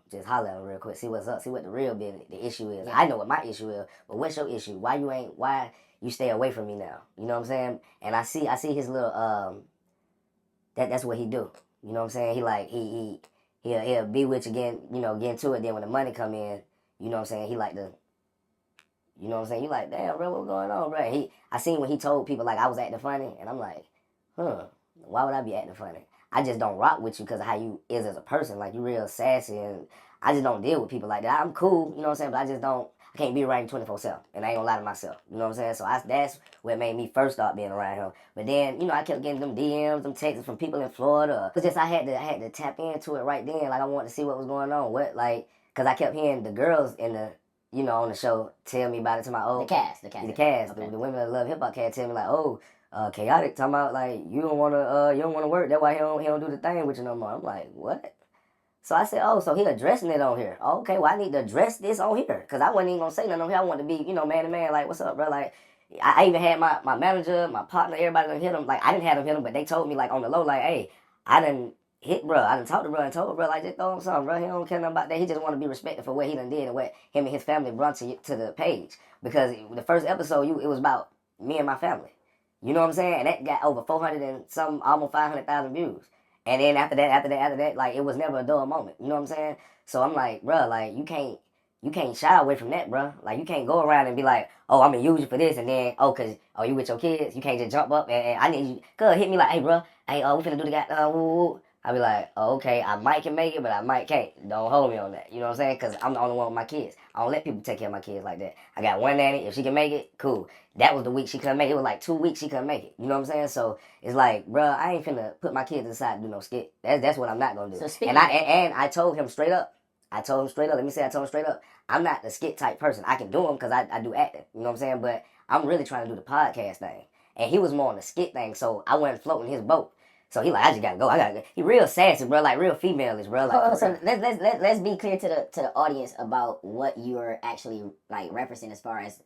just holler at him real quick, see what's up, see what the real the issue is. I know what my issue is, but what's your issue? Why you stay away from me now? You know what I'm saying? And I see his little, that's what he do. You know what I'm saying? He'll be with you again, get into it. Then when the money come in, you know what I'm saying? He like to, you know what I'm saying? You like, damn, bro, what's going on, bro? I seen when he told people, like, I was acting funny, and I'm like, why would I be acting funny? I just don't rock with you because of how you is as a person. Like, you real sassy, and I just don't deal with people like that. I'm cool, you know what I'm saying? But I can't be around you 24/7, and I ain't gonna lie to myself, you know what I'm saying? So that's what made me first start being around him. But then, I kept getting them DMs, them texts from people in Florida. It's just I had to tap into it right then. Like, I wanted to see what was going on. Because I kept hearing the girls in the, on the show tell me about it to my old... The cast. Okay. The women that love hip-hop cast tell me, like, Khaotic talking about, like, you don't want to work. That's why he don't do the thing with you no more. I'm like, what? So I said, so he addressing it on here. Okay, well, I need to address this on here. Because I wasn't even going to say nothing on here. I wanted to be, man to man, like, what's up, bro? Like, I even had my manager, my partner, everybody done hit him. Like, I didn't have him hit him, but they told me, like, on the low, like, hey, I didn't hit bro. I done talked to bro and told bro, like, just throw him something, bro. He don't care nothing about that. He just want to be respected for what he done did and what him and his family brought to the page. Because the first episode, it was about me and my family. You know what I'm saying? And that got over 400 and some, almost 500,000 views. And then after that, like, it was never a dull moment. You know what I'm saying? So I'm like, bro, like, you can't shy away from that, bro. Like, you can't go around and be like, I'm going to use you for this, and then, you with your kids? You can't just jump up and I need you. Cuz, hit me like, hey, bro, we finna do the goddamn woo. I be like, okay, I might can make it, but I might can't. Don't hold me on that. You know what I'm saying? Because I'm the only one with my kids. I don't let people take care of my kids like that. I got one nanny. If she can make it, cool. That was the week she couldn't make it. It was like 2 weeks she couldn't make it. You know what I'm saying? So it's like, bro, I ain't finna put my kids aside to do no skit. That's what I'm not gonna do. So and I told him straight up. I told him straight up. I'm not the skit type person. I can do them because I do acting. You know what I'm saying? But I'm really trying to do the podcast thing. And he was more on the skit thing, so I wasn't floating his boat. So he like, I just gotta go. He real sassy, bro. Like real female-ish, bro. Like, so let's be clear to the audience about what you're actually like referencing as far as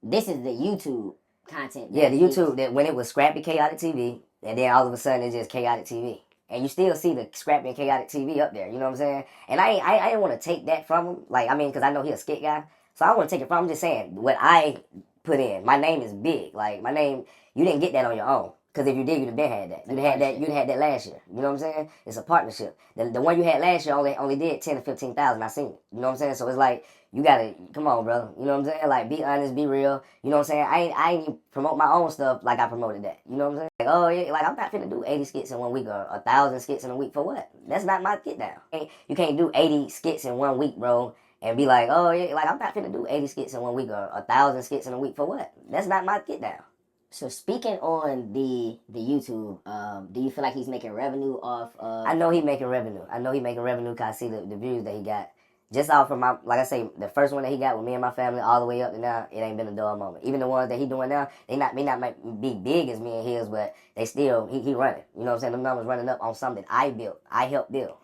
this is the YouTube content. Yeah, the YouTube that when it was Scrappy Khaotic TV, and then all of a sudden it's just Khaotic TV, and you still see the Scrappy and Khaotic TV up there. You know what I'm saying? And I didn't want to take that from him. Like, I mean, because I know he's a skit guy, so I don't want to take it from him. I'm just saying what I put in. My name is big. Like, my name, you didn't get that on your own. Because if you did, you'd have been had that. You'd had that last year. You know what I'm saying? it's a partnership. The one you had last year only did 10 to 15,000. I seen it. You know what I'm saying? So it's like, you gotta, come on, brother. You know what I'm saying? Like, be honest, be real. You know what I'm saying? I ain't even promote my own stuff like I promoted that. You know what I'm saying? Like, yeah, like, I'm not finna do 80 skits in 1 week or 1,000 skits in a week. For what? That's not my get down. You can't do 80 skits in 1 week, bro, and be like, yeah, like, I'm not finna do 80 skits in 1 week or 1,000 skits in a week. For what? That's not my get down. So speaking on the YouTube, do you feel like he's making revenue off of... I know he making revenue. Because I see the views that he got. Just off from my, like I say, the first one that he got with me and my family all the way up to now, it ain't been a dull moment. Even the ones that he doing now, they might be big as me and his, but they still, he running. You know what I'm saying? Them numbers running up on something that I built. I helped build.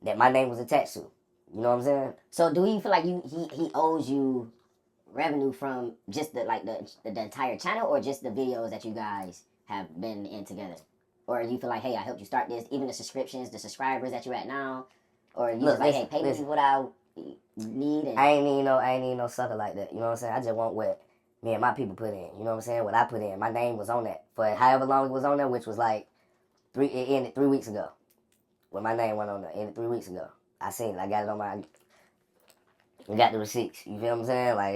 That my name was attached to. You know what I'm saying? So do you feel like he owes you revenue from just the entire channel, or just the videos that you guys have been in together? Or you feel like, hey, I helped you start this, even the subscriptions, the subscribers that you're at now, or you just like, hey, pay me what I need. And I ain't even no sucker like that. You know what I'm saying? I just want what me and my people put in. You know what I'm saying? What I put in. My name was on that for however long it was on there, which was like it ended 3 weeks ago. When my name went on there, ended 3 weeks ago. I seen it. I got it on my. I got the receipts. You feel what I'm saying? Like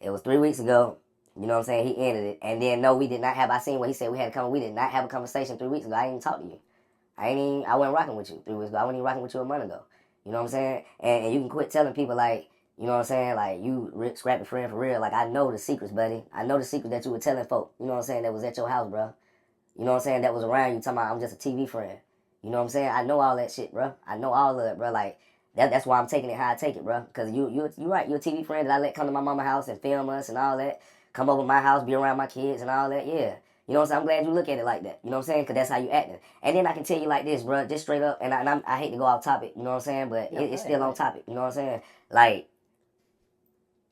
it was 3 weeks ago. You know what I'm saying? He ended it, and then no, we did not have. I seen what he said. We had to come. We did not have a conversation 3 weeks ago. I didn't even talk to you. I wasn't rocking with you 3 weeks ago. I wasn't even rocking with you a month ago. You know what I'm saying? And you can quit telling people like, you know what I'm saying? Like, you Scrappy friend for real. Like, I know the secrets, buddy. I know the secret that you were telling folk. You know what I'm saying? That was at your house, bro. You know what I'm saying? That was around you talking about I'm just a TV friend. You know what I'm saying? I know all that shit, bro. I know all of it, bro. Like, that's why I'm taking it how I take it, bro. Because you right. You're a TV friend that I let come to my mama's house and film us and all that. Come over to my house, be around my kids and all that. Yeah. You know what I'm saying? I'm glad you look at it like that. You know what I'm saying? Because that's how you acting. And then I can tell you like this, bro. Just straight up. And I hate to go off topic. You know what I'm saying? But it's still on topic. You know what I'm saying? Like,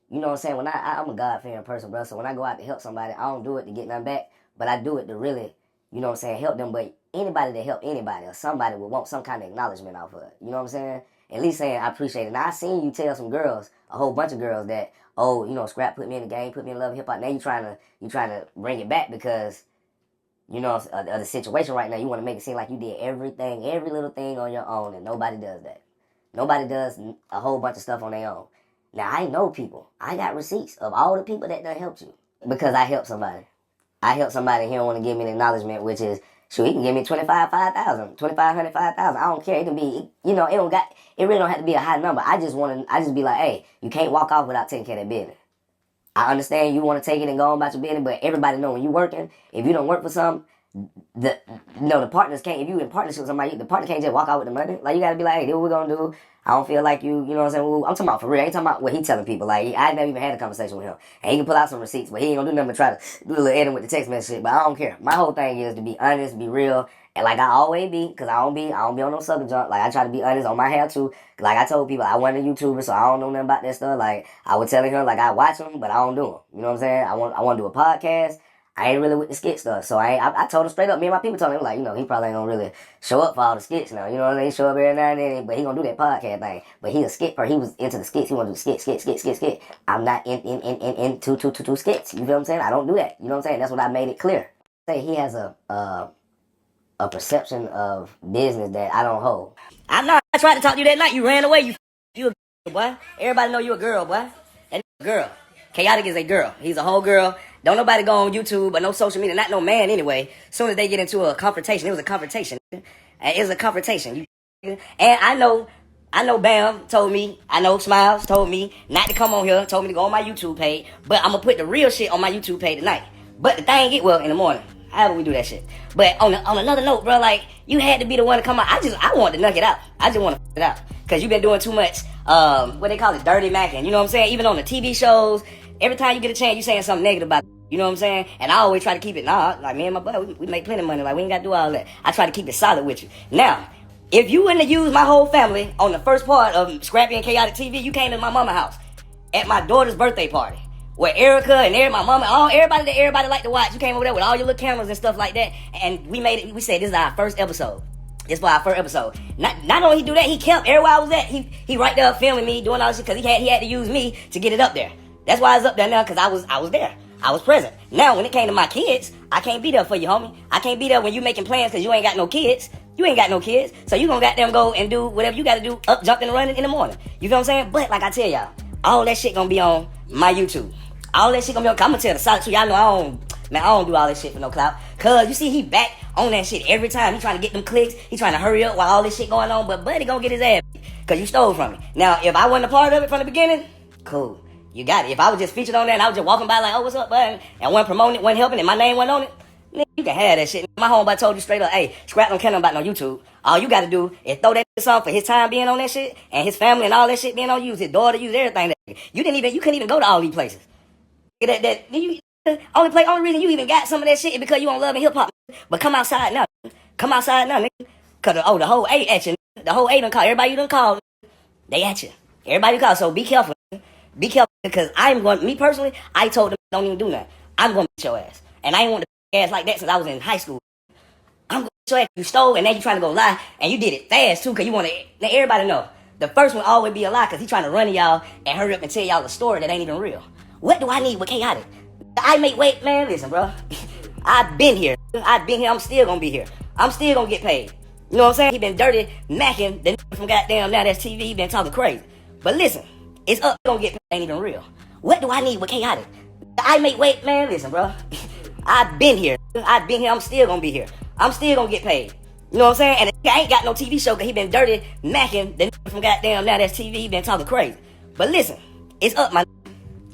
you know what I'm saying? When I'm a God-fearing person, bro. So when I go out to help somebody, I don't do it to get nothing back. But I do it to really, you know what I'm saying, help them. But anybody that help anybody or somebody will want some kind of acknowledgement off of it. You know what I'm saying? At least saying I appreciate it. Now I seen you tell some girls, a whole bunch of girls that, oh, you know, Scrap put me in the game, put me in love and hip hop. Now you trying to bring it back because, you know, of the situation right now. You want to make it seem like you did everything, every little thing on your own, and nobody does that. Nobody does a whole bunch of stuff on their own. Now I know people. I got receipts of all the people that done helped you because I helped somebody. I helped somebody and he don't want to give me an acknowledgement, which is, sure, he can give me 5,000, 2,500, 5,000. I don't care. It can be, you know, it really don't have to be a high number. I just be like, hey, you can't walk off without taking care of that business. I understand you want to take it and go on about your business, but everybody know when you working, if you don't work for something, the partners can't, if you in partnership with somebody, the partner can't just walk out with the money. Like, you got to be like, hey, this is what we're going to do. I don't feel like you know what I'm saying? Well, I'm talking about for real. I ain't talking about what he telling people. Like, I never even had a conversation with him. And he can pull out some receipts, but he ain't going to do nothing but try to do a little editing with the text message shit. But I don't care. My whole thing is to be honest, be real, and like I always be, because I don't be on no sucker junk. Like, I try to be honest on my hair too. Like I told people, I wasn't a YouTuber, so I don't know nothing about that stuff. Like, I was telling him, like, I watch them, but I don't do them. You know what I'm saying? I want to do a podcast. I ain't really with the skit stuff, so I told him straight up. Me and my people told him, like, you know, he probably ain't gonna really show up for all the skits now. You know what I mean? Show up every now and then, but he gonna do that podcast thing. But he a skit part. He was into the skits. He want to do skit. I'm not in two skits. You feel what I'm saying? I don't do that. You know what I'm saying? That's what I made it clear. Say he has a perception of business that I don't hold. I tried to talk to you that night. You ran away. You a boy. Everybody know you a girl, boy. That a girl. Khaotic is a girl. He's a whole girl. Don't nobody go on YouTube or no social media. Not no man anyway. Soon as they get into a confrontation, it was a confrontation. It was a confrontation. And I know Bam told me, I know Smiles told me not to come on here, told me to go on my YouTube page, but I'm going to put the real shit on my YouTube page tonight. But the thing in the morning. How do we do that shit? But on another note, bro, like, you had to be the one to come out. I wanted to knock it out. I just want to it out. Because you've been doing too much, what they call it, dirty macking. You know what I'm saying? Even on the TV shows, every time you get a chance, you saying something negative about it. You know what I'm saying? And I always try to keep it, like me and my buddy, we make plenty of money. Like, we ain't got to do all that. I try to keep it solid with you. Now, if you wouldn't have used my whole family on the first part of Scrappy and Khaotic TV, you came to my mama's house at my daughter's birthday party. Where Erica and my mama, everybody that everybody like to watch, you came over there with all your little cameras and stuff like that, and we made it. We said this is our first episode. This was our first episode. Not only he do that, he kept everywhere I was at. He right there filming me, doing all this shit because he had to use me to get it up there. That's why it's up there now, because I was there. I was present. Now when it came to my kids, I can't be there for you, homie. I can't be there when you making plans because you ain't got no kids. You ain't got no kids, so you gonna goddamn go and do whatever you gotta do, up, jumping and running in the morning. You feel what I'm saying? But like I tell y'all, all that shit gonna be on my YouTube. All that shit gonna be on. I'm gonna tell the solid truth. Y'all know I don't do all this shit for no clout. Cause you see, he back on that shit every time. He trying to get them clicks. He trying to hurry up while all this shit going on. But buddy gonna get his ass cause you stole from me. Now, if I wasn't a part of it from the beginning, cool. You got it. If I was just featured on that and I was just walking by like, oh, what's up, bud? And wasn't promoting it, wasn't helping, and my name wasn't on it, nigga, you can have that shit. My homeboy told you straight up, hey, Scrap don't care nothing about no YouTube. All you gotta do is throw that shit on for his time being on that shit and his family and all that shit being on you, his daughter, use everything. You couldn't even go to all these places. Only reason you even got some of that shit is because you don't love hip hop. But come outside now. Come outside now, nigga. Cause the whole A at you. The whole A done call. Everybody you done call, they at you. Everybody call. So be careful. Be careful, because me personally, I told them don't even do nothing. I'm gonna beat your ass. And I ain't want to beat your ass like that since I was in high school. I'm gonna beat your ass. You stole, and now you trying to go lie, and you did it fast too, because you want to let everybody know. The first one always be a lie, because he trying to run to y'all and hurry up and tell y'all a story that ain't even real. What do I need with Khaotic? Wait, man, listen, bro. I've been here. I'm still gonna be here. I'm still gonna get paid. You know what I'm saying? He been dirty, macking, the from goddamn Now That's TV, he been talking crazy. But listen, it's up, gonna get paid, ain't even real. What do I need with Khaotic? Wait, man, listen, bro. I've been here. I'm still gonna be here. I'm still gonna get paid. You know what I'm saying? And I ain't got no TV show, because he been dirty, macking, the from goddamn Now That's TV, he been talking crazy. But listen, it's up, my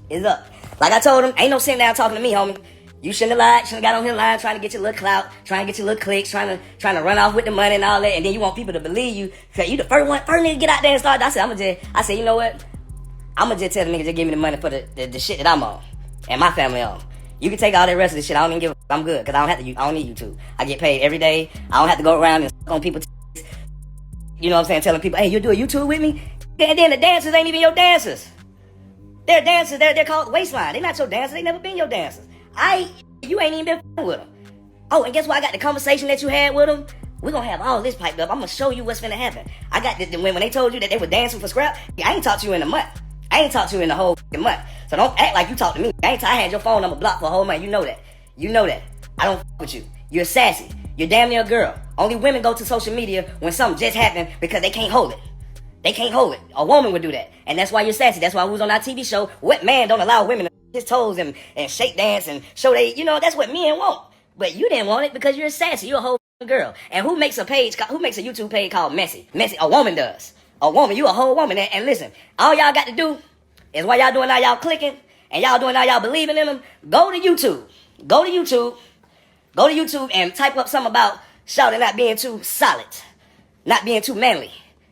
it's up. Like I told him, ain't no sitting down talking to me, homie. You shouldn't have lied, shouldn't have got on here lying, trying to get your little clout, trying to get your little clicks, trying to run off with the money and all that, and then you want people to believe you. Cause you the first nigga to get out there and start. I said, you know what? I'ma just tell the nigga to give me the money for the shit that I'm on. And my family on. You can take all the rest of the shit, I don't even give a I'm good, cause I don't need YouTube. I get paid every day. I don't have to go around and suck on people's you know what I'm saying, telling people, hey, you do a YouTube with me? And then the dancers ain't even your dancers. They're dancers, they're called waistline. They're not your dancers, they never been your dancers. You ain't even been with them. Oh, and guess what? I got the conversation that you had with them. We're gonna have all this piped up. I'm gonna show you what's finna happen. I got when they told you that they were dancing for scrap, I ain't talked to you in a month. I ain't talked to you in the whole month. So don't act like you talked to me. I had your phone number blocked for a whole month. You know that. I don't with you. You're sassy. You're damn near a girl. Only women go to social media when something just happened because they can't hold it. They can't hold it. A woman would do that. And that's why you're sassy. That's why we was on our TV show. What man don't allow women to his toes and shake dance and show that's what men want. But you didn't want it because you're sassy. You're a whole girl. And who makes a YouTube page called Messy? Messy, a woman does. A woman, you a whole woman. And listen, all y'all got to do is while y'all doing all y'all clicking and y'all doing all y'all believing in them, go to YouTube and type up something about shouting not being too solid, not being too manly.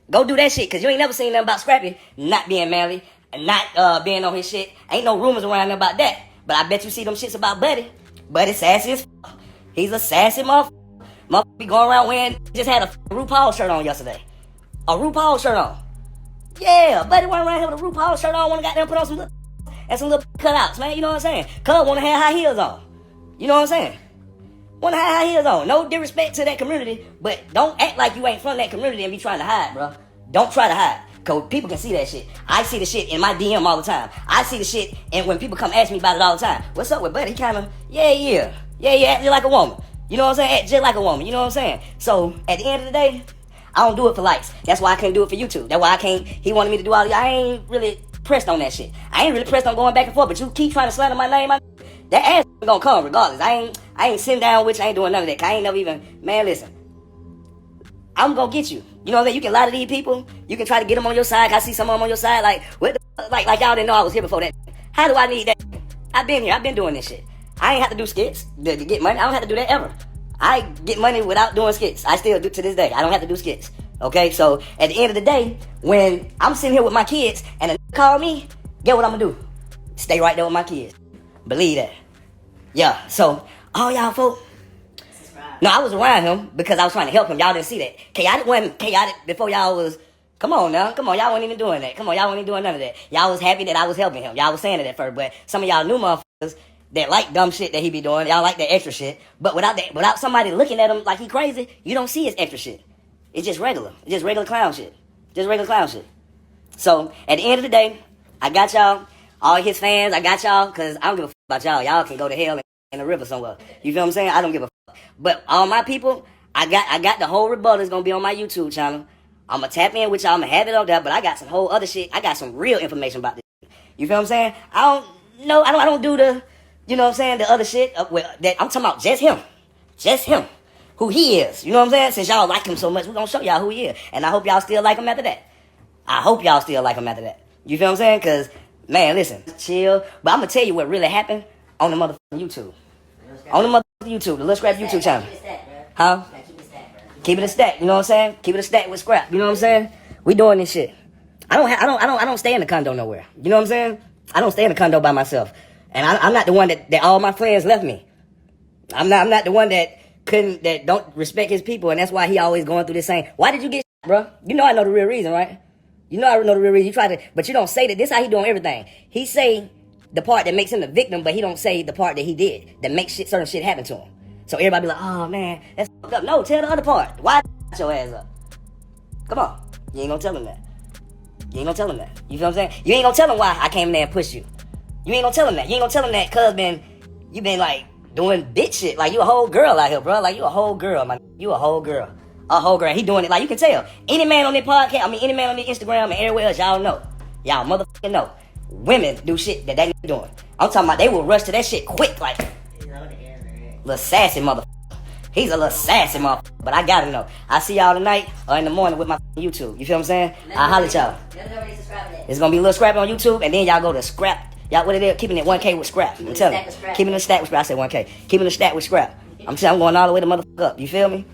Go do that shit, because you ain't never seen nothing about Scrappy not being manly and not being on his shit. Ain't no rumors around about that. But I bet you see them shits about Buddy. Buddy sassy as fuck. He's a sassy motherfucker. Motherfucker be going around wearing, just had a RuPaul shirt on yesterday. A RuPaul shirt on. Yeah, Buddy went around here with a RuPaul shirt on, wanna goddamn put on some little cutouts, man. You know what I'm saying? Cuz wanna have high heels on. You know what I'm saying? Wanna have high heels on. No disrespect to that community, but don't act like you ain't from that community and be trying to hide, bro. Don't try to hide, cause people can see that shit. I see the shit in my DM all the time. I see the shit, and when people come ask me about it all the time, what's up with Buddy? He kind of, yeah, act just like a woman. You know what I'm saying? Act just like a woman. You know what I'm saying? So at the end of the day, I don't do it for likes. That's why I couldn't do it for YouTube. That's why I can't. He wanted me to do all. I ain't really pressed on that shit. I ain't really pressed on going back and forth. But you keep trying to slander my name. That ass gonna come regardless. I ain't sitting down with you. I ain't doing none of that. I ain't never even. Man, listen. I'm gonna get you. You know what I'm saying? You can lie to these people. You can try to get them on your side. I see some of them on your side. Like, what the, like y'all didn't know I was here before that. How do I need that? I've been here. I've been doing this shit. I ain't have to do skits to get money. I don't have to do that ever. I get money without doing skits. I still do to this day. I don't have to do skits. Okay? So, at the end of the day, when I'm sitting here with my kids and a call me, get what I'm gonna do? Stay right there with my kids. Believe that. Yeah. So, all y'all folk. No, I was around him because I was trying to help him. Y'all didn't see that. Khaotic wasn't Khaotic before y'all was. Come on now. Come on. Y'all wasn't even doing that. Come on. Y'all wasn't even doing none of that. Y'all was happy that I was helping him. Y'all was saying it at first. But some of y'all new motherfuckers that like dumb shit that he be doing, y'all like that extra shit. But without somebody looking at him like he crazy, you don't see his extra shit. It's just regular. It's just regular clown shit. Just regular clown shit. So, at the end of the day, I got y'all. All his fans, I got y'all. Because I don't give a fuck about y'all. Y'all can go to hell in the river somewhere. You feel what I'm saying? I don't give a fuck. But all my people, I got the whole rebuttal is gonna be on my YouTube channel. I'ma tap in with y'all, I'ma have it on there, but I got some whole other shit. I got some real information about this. You feel what I'm saying? I don't do the, you know what I'm saying, the other shit that I'm talking about just him. Just him. Who he is. You know what I'm saying? Since y'all like him so much, we're gonna show y'all who he is. And I hope y'all still like him after that. I hope y'all still like him after that. You feel what I'm saying? Cause, man, listen, chill. But I'm gonna tell you what really happened on the motherfucking YouTube. On the motherfucking YouTube, the Lil Scrap YouTube channel. Huh? Keep it a stack, you know what I'm saying? Keep it a stack with Scrap, you know what I'm saying? We doing this shit. I don't stay in the condo nowhere. You know what I'm saying? I don't stay in the condo by myself. And I'm not the one that all my friends left me. I'm not the one that don't respect his people, and that's why he always going through this saying, why did you get shot, bro? You know I know the real reason, right? You know I know the real reason. You try to, but you don't say that. This how he doing everything. He say the part that makes him the victim, but he don't say the part that he did that makes certain shit happen to him. So everybody be like, oh man, that's fucked up. No, tell the other part. Why your ass up? Come on. You ain't gonna tell him that. You ain't gonna tell him that. You feel what I'm saying? You ain't gonna tell him why I came in there and pushed you. You ain't gonna tell him that. You ain't gonna tell him that cause you been like doing bitch shit. Like you a whole girl out here, bro. Like you a whole girl, man. You a whole girl. A whole girl. He doing it like you can tell. Any man on this podcast, any man on this Instagram and everywhere else, y'all know. Y'all motherfucking know. Women do shit that they doing. I'm talking about they will rush to that shit quick like little sassy motherfucker. He's a little sassy motherfucker. But I gotta know. I see y'all tonight or in the morning with my YouTube. You feel what I'm saying? I'll holler at y'all. It's gonna be a little Scrappy on YouTube and then y'all go to Scrap. Y'all, what it is? Keeping it 1K with Scrap. I'm telling you. Keeping it a stack with Scrap. I said 1K. Keeping it a stack with Scrap. I'm telling you, I'm going all the way to motherfucker up. You feel me?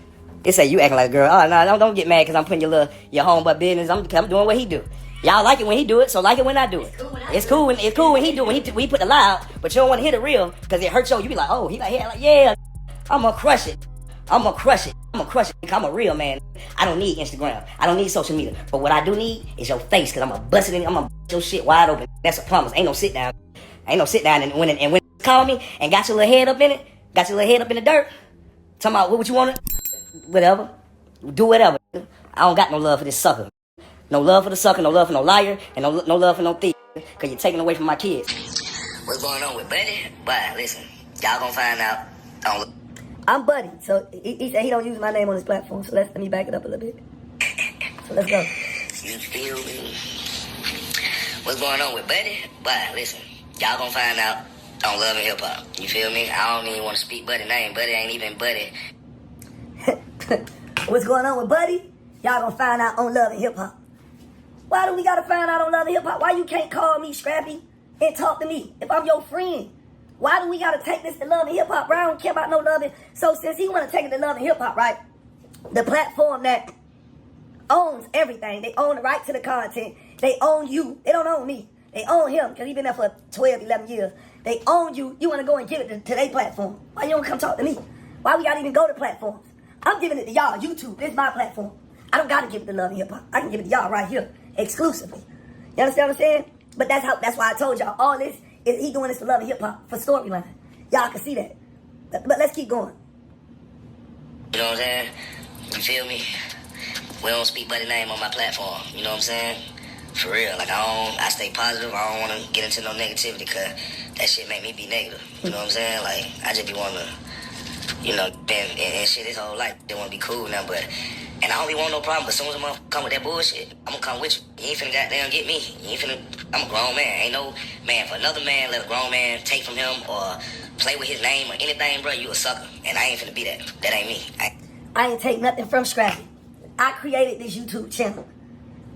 They say you acting like a girl. Oh, no, don't get mad because I'm putting your home butt business. I'm doing what he do. Y'all like it when he do it, so like it when I do it. It's cool when he do it. When he put the lie out, but you don't want to hear the real because it hurts you be like, oh, he like, yeah, I'm going to crush it. I'm going to crush it. I'm a real man. I don't need Instagram. I don't need social media. But what I do need is your face because I'm going to bust it in. I'm going to bust your shit wide open. That's a promise. Ain't no sit down. And when you call me and got your little head up in it, got your little head up in the dirt, talking about what you want to, whatever, do whatever. I don't got no love for this sucker. No love for the sucker, no love for no liar, and no love for no thief, because you're taking away from my kids. What's going on with Buddy? But listen, y'all gonna find out. I'm Buddy, so he said he don't use my name on his platform, so let me back it up a little bit. So let's go. You feel me? What's going on with Buddy? But listen, y'all gonna find out on Love and Hip Hop. You feel me? I don't even want to speak Buddy's name. Buddy ain't even Buddy. What's going on with Buddy? Y'all gonna find out on Love and Hip Hop. Why do we gotta find out on Love and Hip Hop? Why you can't call me Scrappy and talk to me if I'm your friend? Why do we gotta take this to Love and Hip Hop? Bro, I don't care about no Love and... So since he wanna take it to Love and Hip Hop, right? The platform that owns everything. They own the right to the content. They own you. They don't own me. They own him because he been there for 12, 11 years. They own you. You wanna go and give it to their platform. Why you don't come talk to me? Why we gotta even go to platforms? I'm giving it to y'all, YouTube. This is my platform. I don't gotta give it to Love and Hip Hop. I can give it to y'all right here. Exclusively. You understand what I'm saying? But that's why I told y'all all this is he doing this for Love and Hip Hop for storyline. Y'all can see that. But let's keep going. You know what I'm saying? You feel me? We don't speak Buddy's name on my platform. You know what I'm saying? For real. Like I stay positive. I don't want to get into no negativity because that shit make me be negative. You know what I'm saying? Like I just be wanting to, been and shit his whole life. They want to be cool now, but. And I don't be want no problem, but as soon as I'm gonna come with that bullshit, I'm gonna come with you. You ain't finna goddamn get me. I'm a grown man. Ain't no man for another man let a grown man take from him or play with his name or anything, bro. You a sucker. And I ain't finna be that. That ain't me. I ain't take nothing from Scrappy. I created this YouTube channel.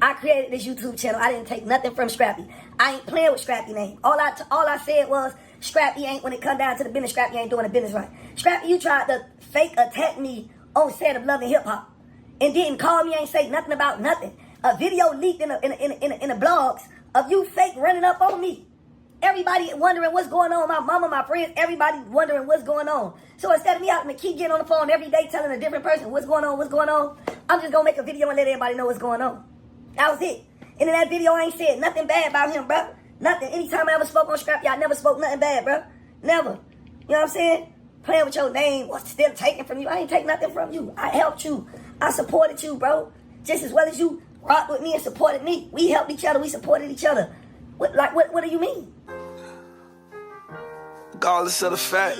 I didn't take nothing from Scrappy. I ain't playing with Scrappy name. All I said was, Scrappy ain't, when it come down to the business, Scrappy ain't doing the business right. Scrappy, you tried to fake attack me on set of Love and Hip Hop. And didn't call me, ain't say nothing about nothing. A video leaked in the blogs of you fake running up on me. Everybody wondering what's going on. My mama, my friends, everybody wondering what's going on. So instead of me having to keep getting on the phone every day telling a different person what's going on, I'm just gonna make a video and let everybody know what's going on. That was it. And in that video, I ain't said nothing bad about him, bro. Nothing. Anytime I ever spoke on Scrappy, I never spoke nothing bad, bro. Never. You know what I'm saying? Playing with your name or still taking from you. I ain't take nothing from you. I helped you. I supported you, bro. Just as well as you rocked with me and supported me. We helped each other. We supported each other. What do you mean? Regardless of the fact,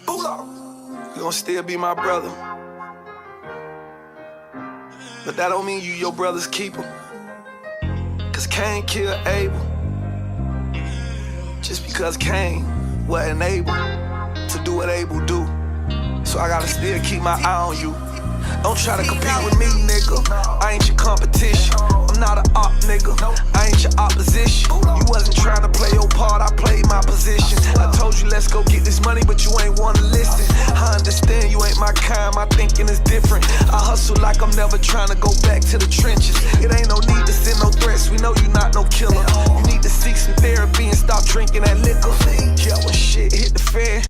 you gon' still be my brother. But that don't mean you your brother's keeper. Cause Cain killed Abel. Just because Cain wasn't able to do what Abel do. So I gotta still keep my eye on you. Don't try to compete with me, nigga. I ain't your competition. I'm not an op, nigga. I ain't your opposition. You wasn't trying to play your part, I played my position. I told you let's go get this money, but you ain't wanna listen. I understand you ain't my kind, my thinking is different. I hustle like I'm never trying to go back to the trenches. It ain't no need to send no threats, we know you not no killer. You need to seek some therapy and stop drinking that liquor. Yeah, when shit hit the fan,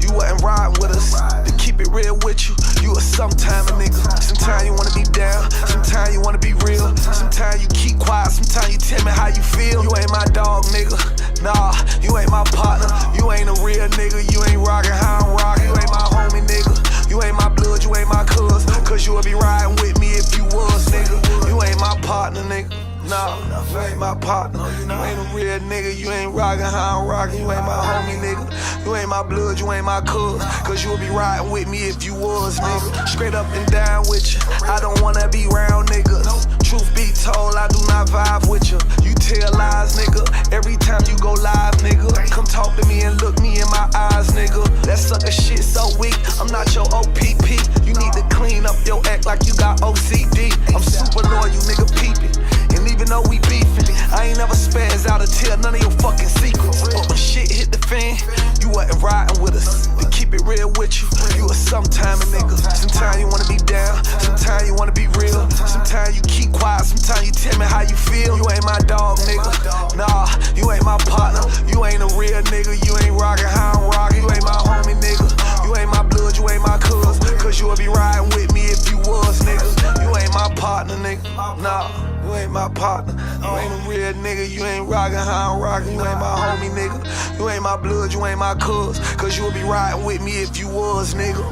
you wasn't riding with us. To keep it real with you, you You a sometime a nigga. Sometimes you wanna be down, sometimes you wanna be real. Sometimes you keep quiet, sometimes you tell me how you feel. You ain't my dog, nigga. Nah, you ain't my partner. You ain't a real nigga. You ain't rockin' how I'm rockin'. You ain't my homie, nigga. You ain't my blood, you ain't my cuz. Cause you would be riding with me if you was, nigga. You ain't my partner, nigga. No, you ain't my partner. You ain't a real nigga. You ain't rockin' how I'm rockin'. You ain't my homie, nigga. You ain't my blood, you ain't my cuz. Cause you would be riding with me if you was, nigga. Straight up and down with you. I don't wanna be round niggas. Truth be told, I do not vibe with you. You tell lies, nigga. Every time you go live, nigga. Come talk to me and look me in my eyes, nigga. That sucker shit so weak. I'm not your OPP. You need to clean up your act like you got OCD. I'm super loyal, nigga, peep it. And even though we beefin', I ain't never spaz out to tell none of your fucking secrets. But when shit hit the fan, you wasn't riding with us. To keep it real with you, you a sometime a nigga. Sometimes you wanna be down, sometimes you wanna be real. Sometimes you keep quiet, sometimes you tell me how you feel. You ain't my dog, nigga. Nah, you ain't my partner. You ain't a real nigga. You ain't rockin' how I'm rockin'. You ain't my homie, nigga. You ain't my blood, you ain't my cuz. Cause you would be riding with me if you was, nigga. You ain't my partner, nigga. Nah, you ain't my partner. You ain't a real nigga. You ain't rockin' how I'm rockin'. You ain't my homie, nigga. You ain't my blood, you ain't my cuz. Cause you would be riding with me if you was, nigga.